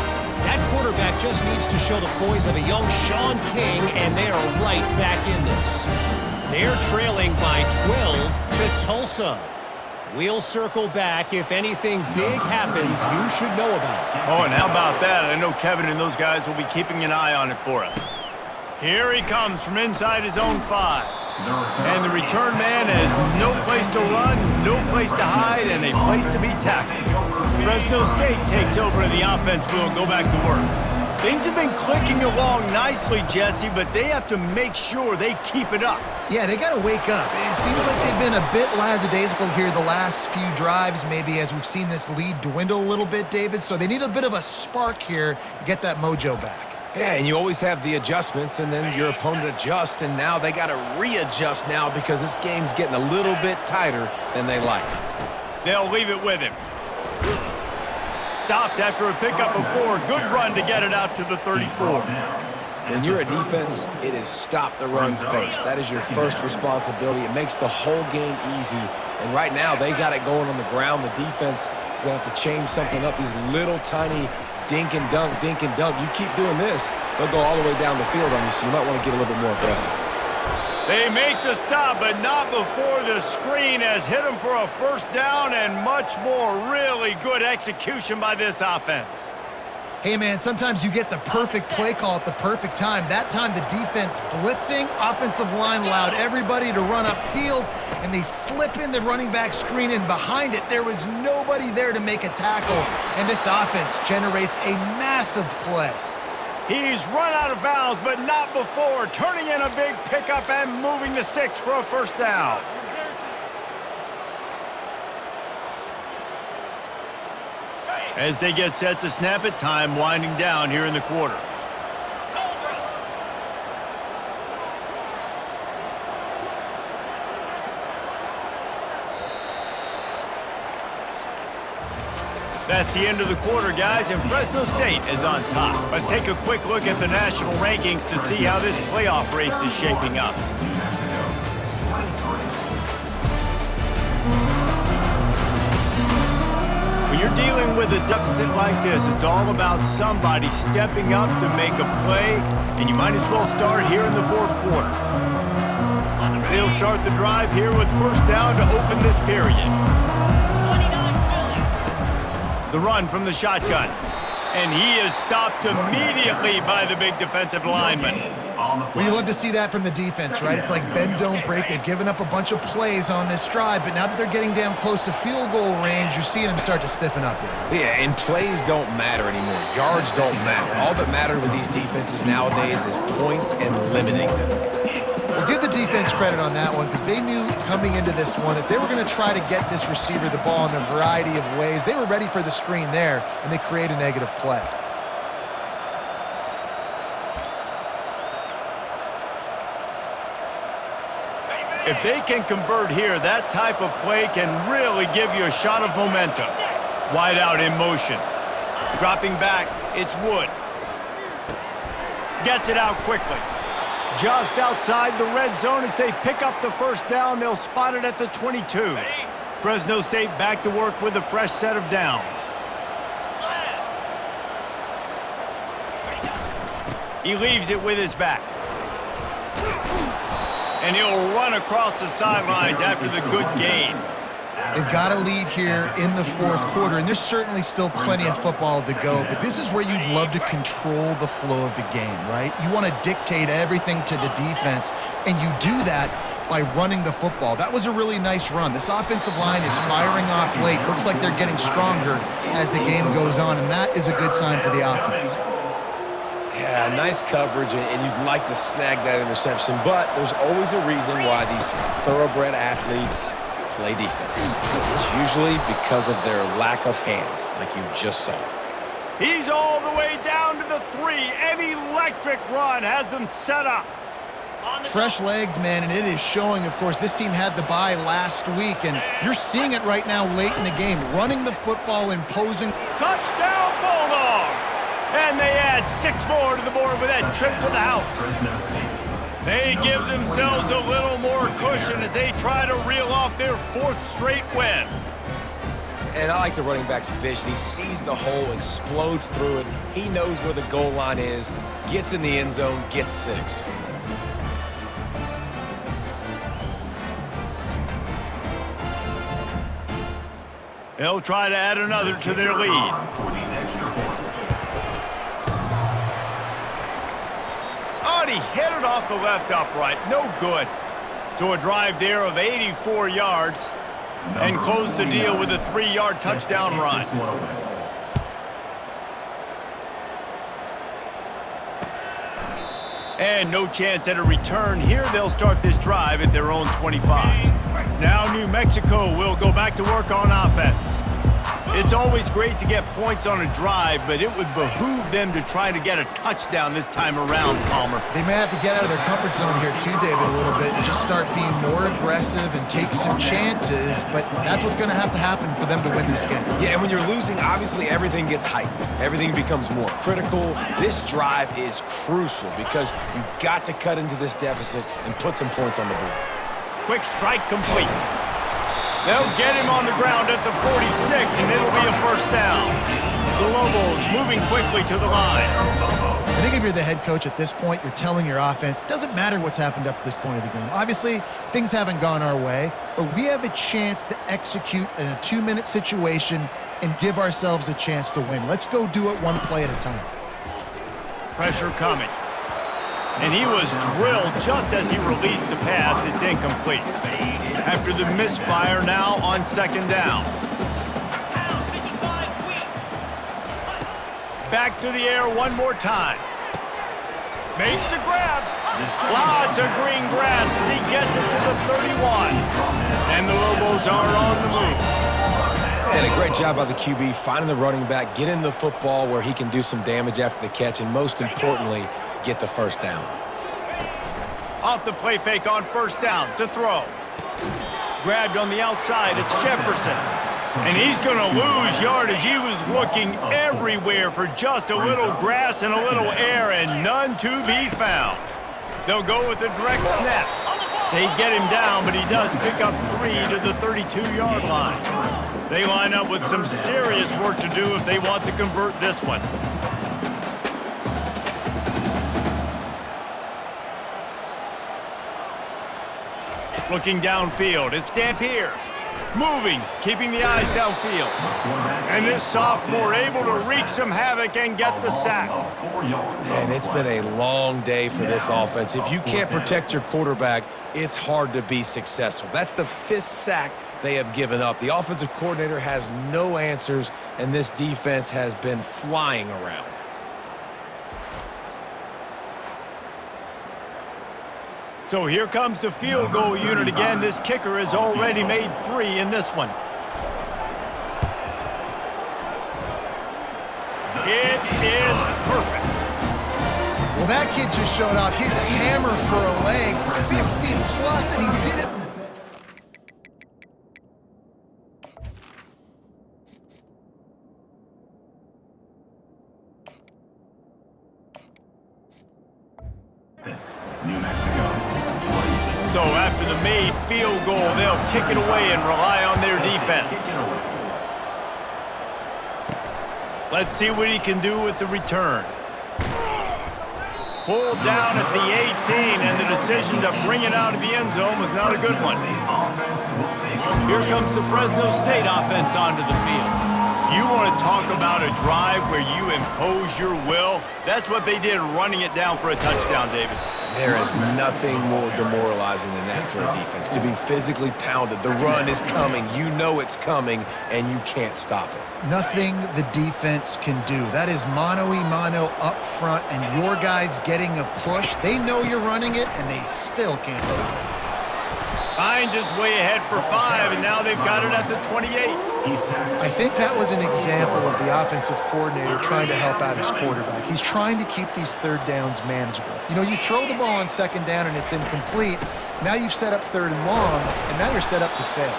That quarterback just needs to show the poise of a young Sean King, and they are right back in this. They're trailing by 12 to Tulsa. We'll circle back. If anything big happens, you should know about it. Oh, and how about that? I know Kevin and those guys will be keeping an eye on it for us. Here he comes from inside his own 5. And the return man has no place to run, no place to hide, and a place to be tackled. Fresno State takes over and the offense will go back to work. Things have been clicking along nicely, Jesse, but they have to make sure they keep it up. Yeah, they got to wake up. It seems like they've been a bit lackadaisical here the last few drives, maybe as we've seen this lead dwindle a little bit, David. So they need a bit of a spark here to get that mojo back. Yeah, and you always have the adjustments, and then your opponent adjusts, and now they got to readjust now because this game's getting a little bit tighter than they like. They'll leave it with him. Stopped after a pickup of 4. Good run to get it out to the 34. When you're a defense, it is stop the run first. That is your first responsibility. It makes the whole game easy. And right now, they got it going on the ground. The defense is going to have to change something up. These little tiny dink and dunk, dink and dunk. You keep doing this, they'll go all the way down the field on you, so you might want to get a little bit more aggressive. They make the stop, but not before the screen has hit them for a first down and much more. Really good execution by this offense. Hey, man, sometimes you get the perfect play call at the perfect time. That time the defense blitzing, offensive line allowed everybody to run upfield, and they slip in the running back screen, and behind it there was nobody there to make a tackle, and this offense generates a massive play. He's run out of bounds, but not before turning in a big pickup and moving the sticks for a first down. As they get set to snap it, time winding down here in the quarter. That's the end of the quarter, guys, and Fresno State is on top. Let's take a quick look at the national rankings to see how this playoff race is shaping up. When you're dealing with a deficit like this, it's all about somebody stepping up to make a play, and you might as well start here in the fourth quarter. They'll start the drive here with first down to open this period. The run from the shotgun. And he is stopped immediately by the big defensive lineman. Well, you love to see that from the defense, right? It's like bend, don't break. They've given up a bunch of plays on this drive, but now that they're getting down close to field goal range, you're seeing them start to stiffen up there. Yeah, and plays don't matter anymore. Yards don't matter. All that matters with these defenses nowadays is points and limiting them. Well, give the defense credit on that one because they knew coming into this one that they were going to try to get this receiver the ball in a variety of ways. They were ready for the screen there, and they create a negative play. If they can convert here, that type of play can really give you a shot of momentum. Wide out in motion. Dropping back, it's Wood. Gets it out quickly. Just outside the red zone as they pick up the first down. They'll spot it at the 22. Fresno State back to work with a fresh set of downs. He leaves it with his back. And he'll run across the sidelines after the good gain. They've got a lead here in the fourth quarter, and there's certainly still plenty of football to go, but this is where you'd love to control the flow of the game, right? You want to dictate everything to the defense, and you do that by running the football. That was a really nice run. This offensive line is firing off late. Looks like they're getting stronger as the game goes on, and that is a good sign for the offense. Yeah, nice coverage, and you'd like to snag that interception, but there's always a reason why these thoroughbred athletes play defense. It's usually because of their lack of hands, like you just saw. He's all the way down to the 3. An electric run has him set up. Fresh legs, man, and it is showing, of course. This team had the bye last week, and you're seeing it right now late in the game. Running the football, imposing. Touchdown, Bulldogs! And they add 6 more to the board with that trip to the house. They give themselves a little more cushion as they try to reel off their 4th straight win. And I like the running back's vision. He sees the hole, explodes through it. He knows where the goal line is, gets in the end zone, gets 6. They'll try to add another to their lead. Oh, and he hit it off the left upright. No good. So a drive there of 84 yards and close the deal with a 3-yard touchdown run. And no chance at a return here. They'll start this drive at their own 25. Now New Mexico will go back to work on offense. It's always great to get points on a drive, but it would behoove them to try to get a touchdown this time around, Palmer. They may have to get out of their comfort zone here too, David, a little bit, and just start being more aggressive and take some chances, but that's what's going to happen for them to win this game. Yeah, and when you're losing, obviously everything gets hyped. Everything becomes more critical. This drive is crucial because you've got to cut into this deficit and put some points on the board. Quick strike complete. They'll get him on the ground at the 46, and it'll be a first down. The Lobos moving quickly to the line. I think if you're the head coach at this point, you're telling your offense, it doesn't matter what's happened up to this point of the game. Obviously, things haven't gone our way, but we have a chance to execute in a 2-minute situation and give ourselves a chance to win. Let's go do it one play at a time. Pressure coming. And he was drilled just as he released the pass. It's incomplete. After the misfire now on second down. Back to the air one more time. Makes the grab. Lots of green grass as he gets it to the 31. And the Lobos are on the move. And a great job by the QB finding the running back, getting the football where he can do some damage after the catch, and most importantly, get the first down. Off the play fake on first down to throw. Grabbed on the outside, it's Jefferson. And he's going to lose yardage. He was looking everywhere for just a little grass and a little air, and none to be found. They'll go with a direct snap. They get him down, but he does pick up 3 to the 32-yard line. They line up with some serious work to do if they want to convert this one. Looking downfield, it's Dampier. Moving, keeping the eyes downfield. And this sophomore able to wreak some havoc and get the sack. And it's been a long day for this offense. If you can't protect your quarterback, it's hard to be successful. That's the 5th sack they have given up. The offensive coordinator has no answers, and this defense has been flying around. So here comes the field goal unit again. This kicker has already made 3 in this one. It is perfect. Well, that kid just showed off his hammer for a leg, 50-plus, and he did it. New Mexico. So after the made field goal, they'll kick it away and rely on their defense. Let's see what he can do with the return. Pulled down at the 18, and the decision to bring it out of the end zone was not a good one. Here comes the Fresno State offense onto the field. You want to talk about a drive where you impose your will? That's what they did, running it down for a touchdown, David. There is nothing more demoralizing than that for a defense, to be physically pounded. The run is coming. You know it's coming, and you can't stop it. Nothing the defense can do. That is mano-a-mano up front, and your guys getting a push. They know you're running it, and they still can't stop it. Hines is way ahead for 5, and now they've got it at the 28. I think that was an example of the offensive coordinator trying to help out his quarterback. He's trying to keep these third downs manageable. You know, you throw the ball on second down and it's incomplete. Now you've set up 3rd and long, and now you're set up to fail.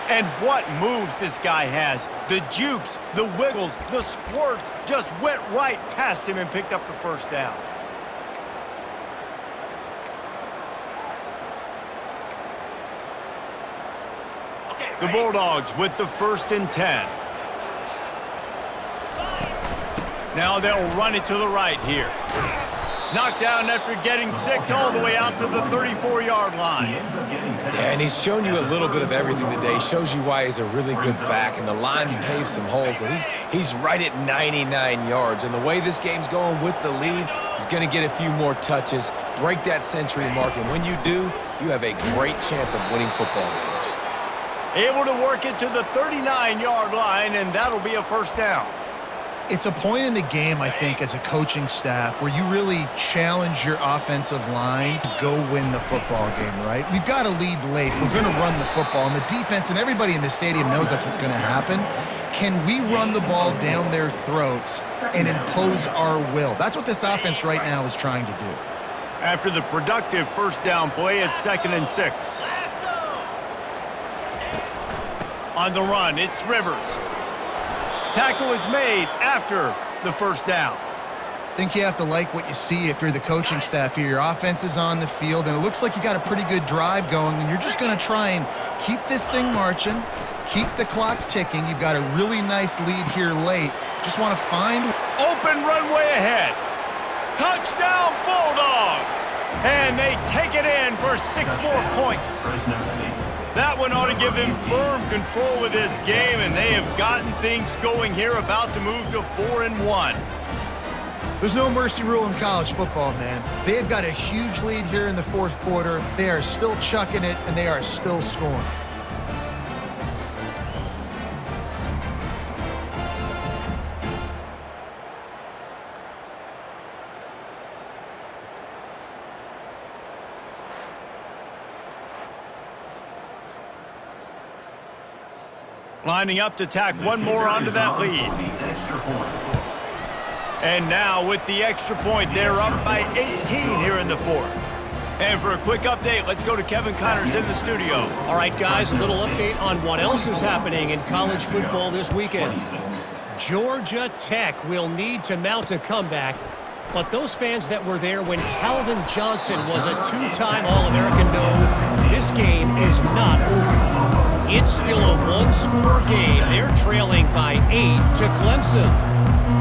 And what moves this guy has. The jukes, the wiggles, the squirts just went right past him and picked up the first down. The Bulldogs with the 1st and 10. Now they'll run it to the right here. Knocked down after getting 6 all the way out to the 34-yard line. Yeah, and he's shown you a little bit of everything today. Shows you why he's a really good back, and the line's paved some holes, and he's right at 99 yards. And the way this game's going with the lead, he's going to get a few more touches, break that century mark, and when you do, you have a great chance of winning football games. Able to work it to the 39-yard line, and that'll be a first down. It's a point in the game, I think, as a coaching staff where you really challenge your offensive line to go win the football game, right? We've got to lead late. We're going to run the football, and the defense and everybody in the stadium knows that's what's going to happen. Can we run the ball down their throats and impose our will? That's what this offense right now is trying to do. After the productive first down play, it's 2nd and 6. On the run, it's Rivers. Tackle is made after the first down. I think you have to like what you see if you're the coaching staff here. Your offense is on the field, and it looks like you got a pretty good drive going, and you're just going to try and keep this thing marching, keep the clock ticking. You've got a really nice lead here late. Just want to find... Open runway ahead. Touchdown, Bulldogs! And they take it in for 6 more points. That one ought to give them firm control of this game, and they have gotten things going here, about to move to 4-1. There's no mercy rule in college football, man. They've got a huge lead here in the 4th quarter. They are still chucking it, and they are still scoring. Lining up to tack one more onto that lead. And now with the extra point, they're up by 18 here in the 4th. And for a quick update, let's go to Kevin Connors in the studio. All right, guys, a little update on what else is happening in college football this weekend. Georgia Tech will need to mount a comeback, but those fans that were there when Calvin Johnson was a two-time All-American know this game is not over. It's still a one-score game. They're trailing by 8 to Clemson.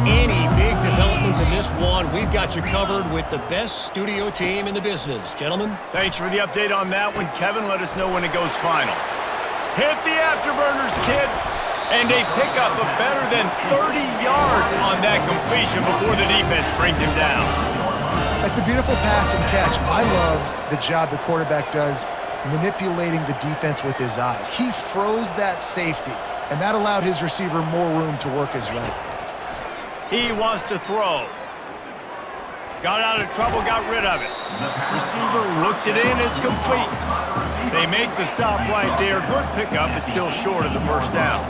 Any big developments in this one, we've got you covered with the best studio team in the business. Gentlemen? Thanks for the update on that one, Kevin. Let us know when it goes final. Hit the afterburners, kid. And a pickup of better than 30 yards on that completion before the defense brings him down. That's a beautiful pass and catch. I love the job the quarterback does manipulating the defense with his eyes. He froze that safety, and that allowed his receiver more room to work his route. He wants to throw. Got out of trouble, got rid of it. Receiver looks it in, it's complete. They make the stop right there. Good pickup, it's still short of the first down.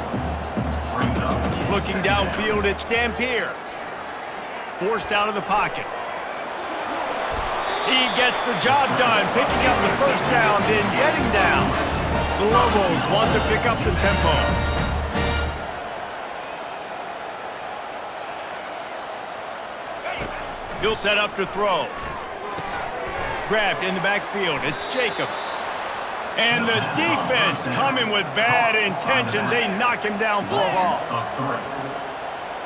Looking downfield, it's Dampier. Forced out of the pocket. He gets the job done, picking up the first down, then getting down. The Lobos want to pick up the tempo. He'll set up to throw. Grabbed in the backfield. It's Jacobs. And the defense coming with bad intentions. They knock him down for a loss.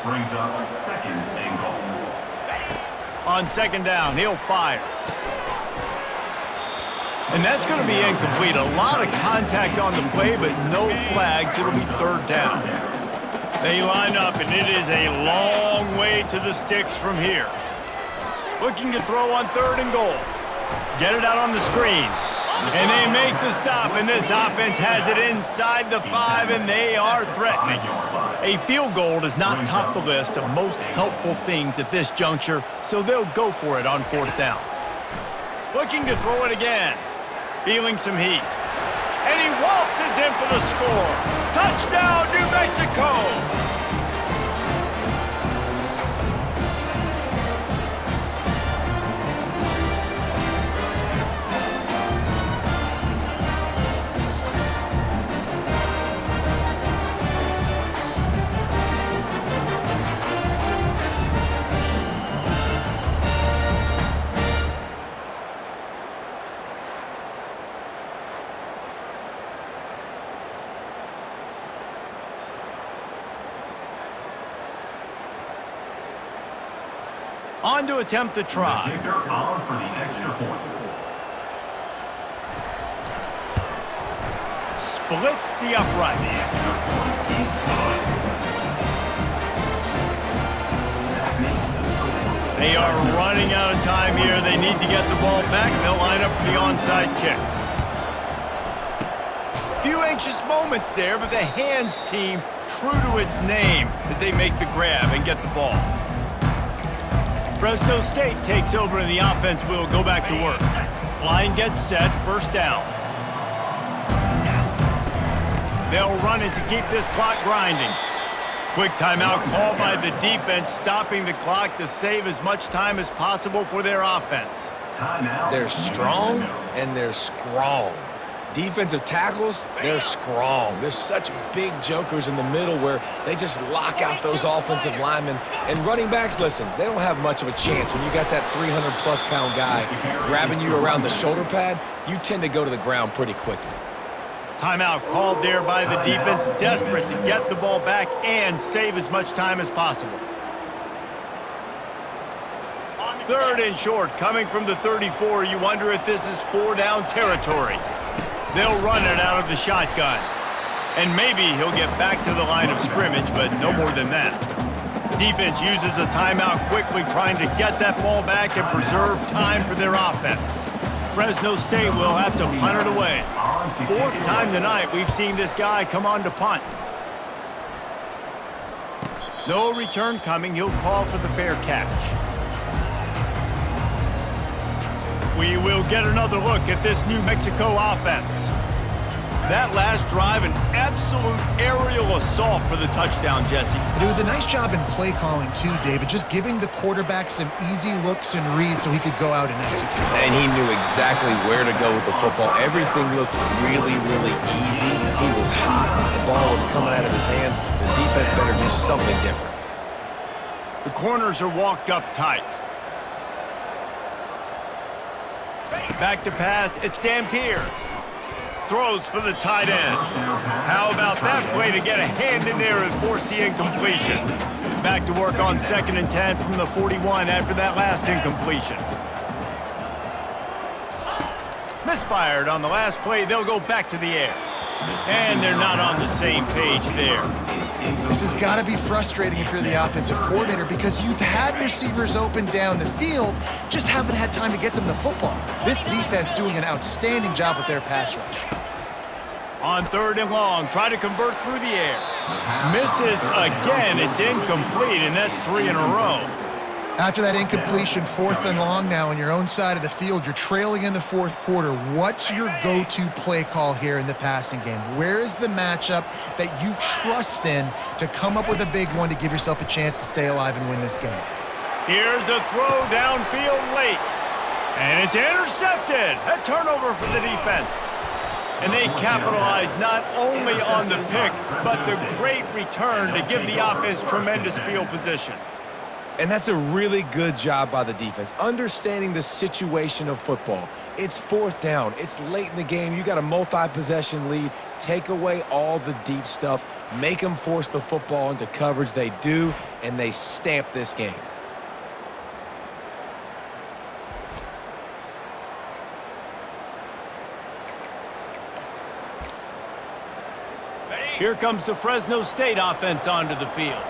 Brings up second and goal. On second down, he'll fire. And that's going to be incomplete. A lot of contact on the play, but no flags. It'll be third down. They line up, and it is a long way to the sticks from here. Looking to throw on third and goal. Get it out on the screen. And they make the stop, and this offense has it inside the 5, and they are threatening. A field goal does not top the list of most helpful things at this juncture, so they'll go for it on fourth down. Looking to throw it again. Feeling some heat. And he waltzes in for the score. Touchdown, New Mexico! On to attempt the try. Kicker on for the extra point. Splits the uprights. They are running out of time here. They need to get the ball back. They'll line up for the onside kick. Few anxious moments there, but the hands team true to its name as they make the grab and get the ball. Fresno State takes over and the offense will go back to work. Line gets set, first down. They'll run it to keep this clock grinding. Quick timeout called by the defense, stopping the clock to save as much time as possible for their offense. They're strong and they're strong. Defensive tackles, they're strong. There's such big jokers in the middle where they just lock out those offensive linemen. And running backs, listen, they don't have much of a chance. When you got that 300-plus-pound guy grabbing you around the shoulder pad, you tend to go to the ground pretty quickly. Timeout called there by the defense, desperate to get the ball back and save as much time as possible. Third and short, coming from the 34. You wonder if this is four-down territory. They'll run it out of the shotgun. And maybe he'll get back to the line of scrimmage, but no more than that. Defense uses a timeout quickly, trying to get that ball back and preserve time for their offense. Fresno State will have to punt it away. Fourth time tonight we've seen this guy come on to punt. No return coming. He'll call for the fair catch. We will get another look at this New Mexico offense. That last drive, an absolute aerial assault for the touchdown, Jesse. But it was a nice job in play calling too, David, just giving the quarterback some easy looks and reads so he could go out and execute. And he knew exactly where to go with the football. Everything looked really, really easy. He was hot. The ball was coming out of his hands. The defense better do something different. The corners are walked up tight. Back to pass, it's Dampier. Throws for the tight end. How about that play to get a hand in there and force the incompletion? Back to work on 2nd and 10 from the 41 after that last incompletion. Misfired on the last play, they'll go back to the air. And they're not on the same page there. This has got to be frustrating if you're the offensive coordinator because you've had receivers open down the field, just haven't had time to get them the football. This defense doing an outstanding job with their pass rush. On 3rd and long, try to convert through the air. Misses again, it's incomplete, and that's 3 in a row. After that incompletion, 4th and long now on your own side of the field, you're trailing in the 4th quarter. What's your go-to play call here in the passing game? Where is the matchup that you trust in to come up with a big one to give yourself a chance to stay alive and win this game? Here's a throw downfield late, and it's intercepted. A turnover for the defense. And they capitalize not only on the pick, but the great return to give the offense tremendous field position. And that's a really good job by the defense, understanding the situation of football. It's 4th down. It's late in the game. You got a multi-possession lead. Take away all the deep stuff. Make them force the football into coverage. They do, and they stamp this game. Here comes the Fresno State offense onto the field.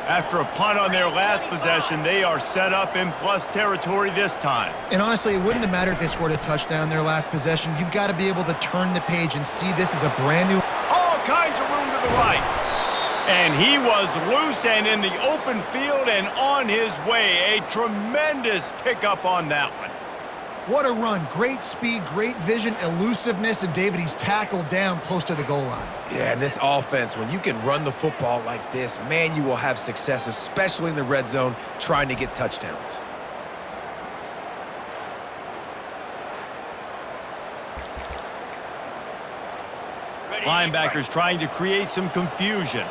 After a punt on their last possession, they are set up in plus territory this time. And honestly, it wouldn't have mattered if they scored a touchdown their last possession. You've got to be able to turn the page and see this as a brand new... All kinds of room to the right. And he was loose and in the open field and on his way. A tremendous pickup on that one. What a run. Great speed, great vision, elusiveness, and David, he's tackled down close to the goal line. Yeah, and this offense, when you can run the football like this, man, you will have success, especially in the red zone, trying to get touchdowns. Linebackers trying to create some confusion.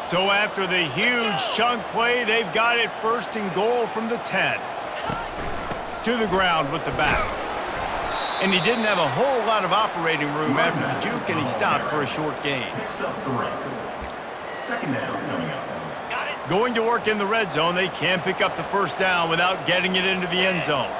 So after the huge chunk play, they've got it 1st and goal from the 10. To the ground with the back. And he didn't have a whole lot of operating room after the juke, and he stopped for a short gain. Picks up 3. 2nd down coming up. Going to work in the red zone, they can pick up the 1st down without getting it into the end zone.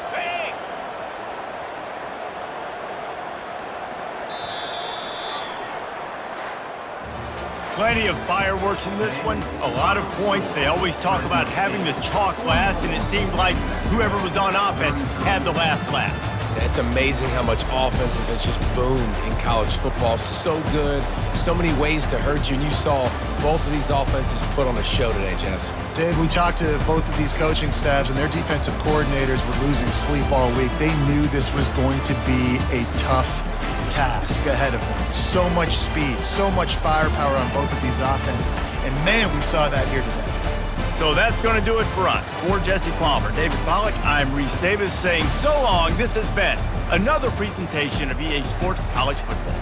Plenty of fireworks in this one, a lot of points. They always talk about having the chalk last, and it seemed like whoever was on offense had the last laugh. It's amazing how much offenses have just boomed in college football. So good, so many ways to hurt you, and you saw both of these offenses put on a show today, Jess. Dave, we talked to both of these coaching staffs, and their defensive coordinators were losing sleep all week. They knew this was going to be a tough task ahead of them. So much speed, so much firepower on both of these offenses. And man, we saw that here today. So that's going to do it for us. For Jesse Palmer, David Pollack, I'm Reese Davis saying so long. This has been another presentation of EA Sports College Football.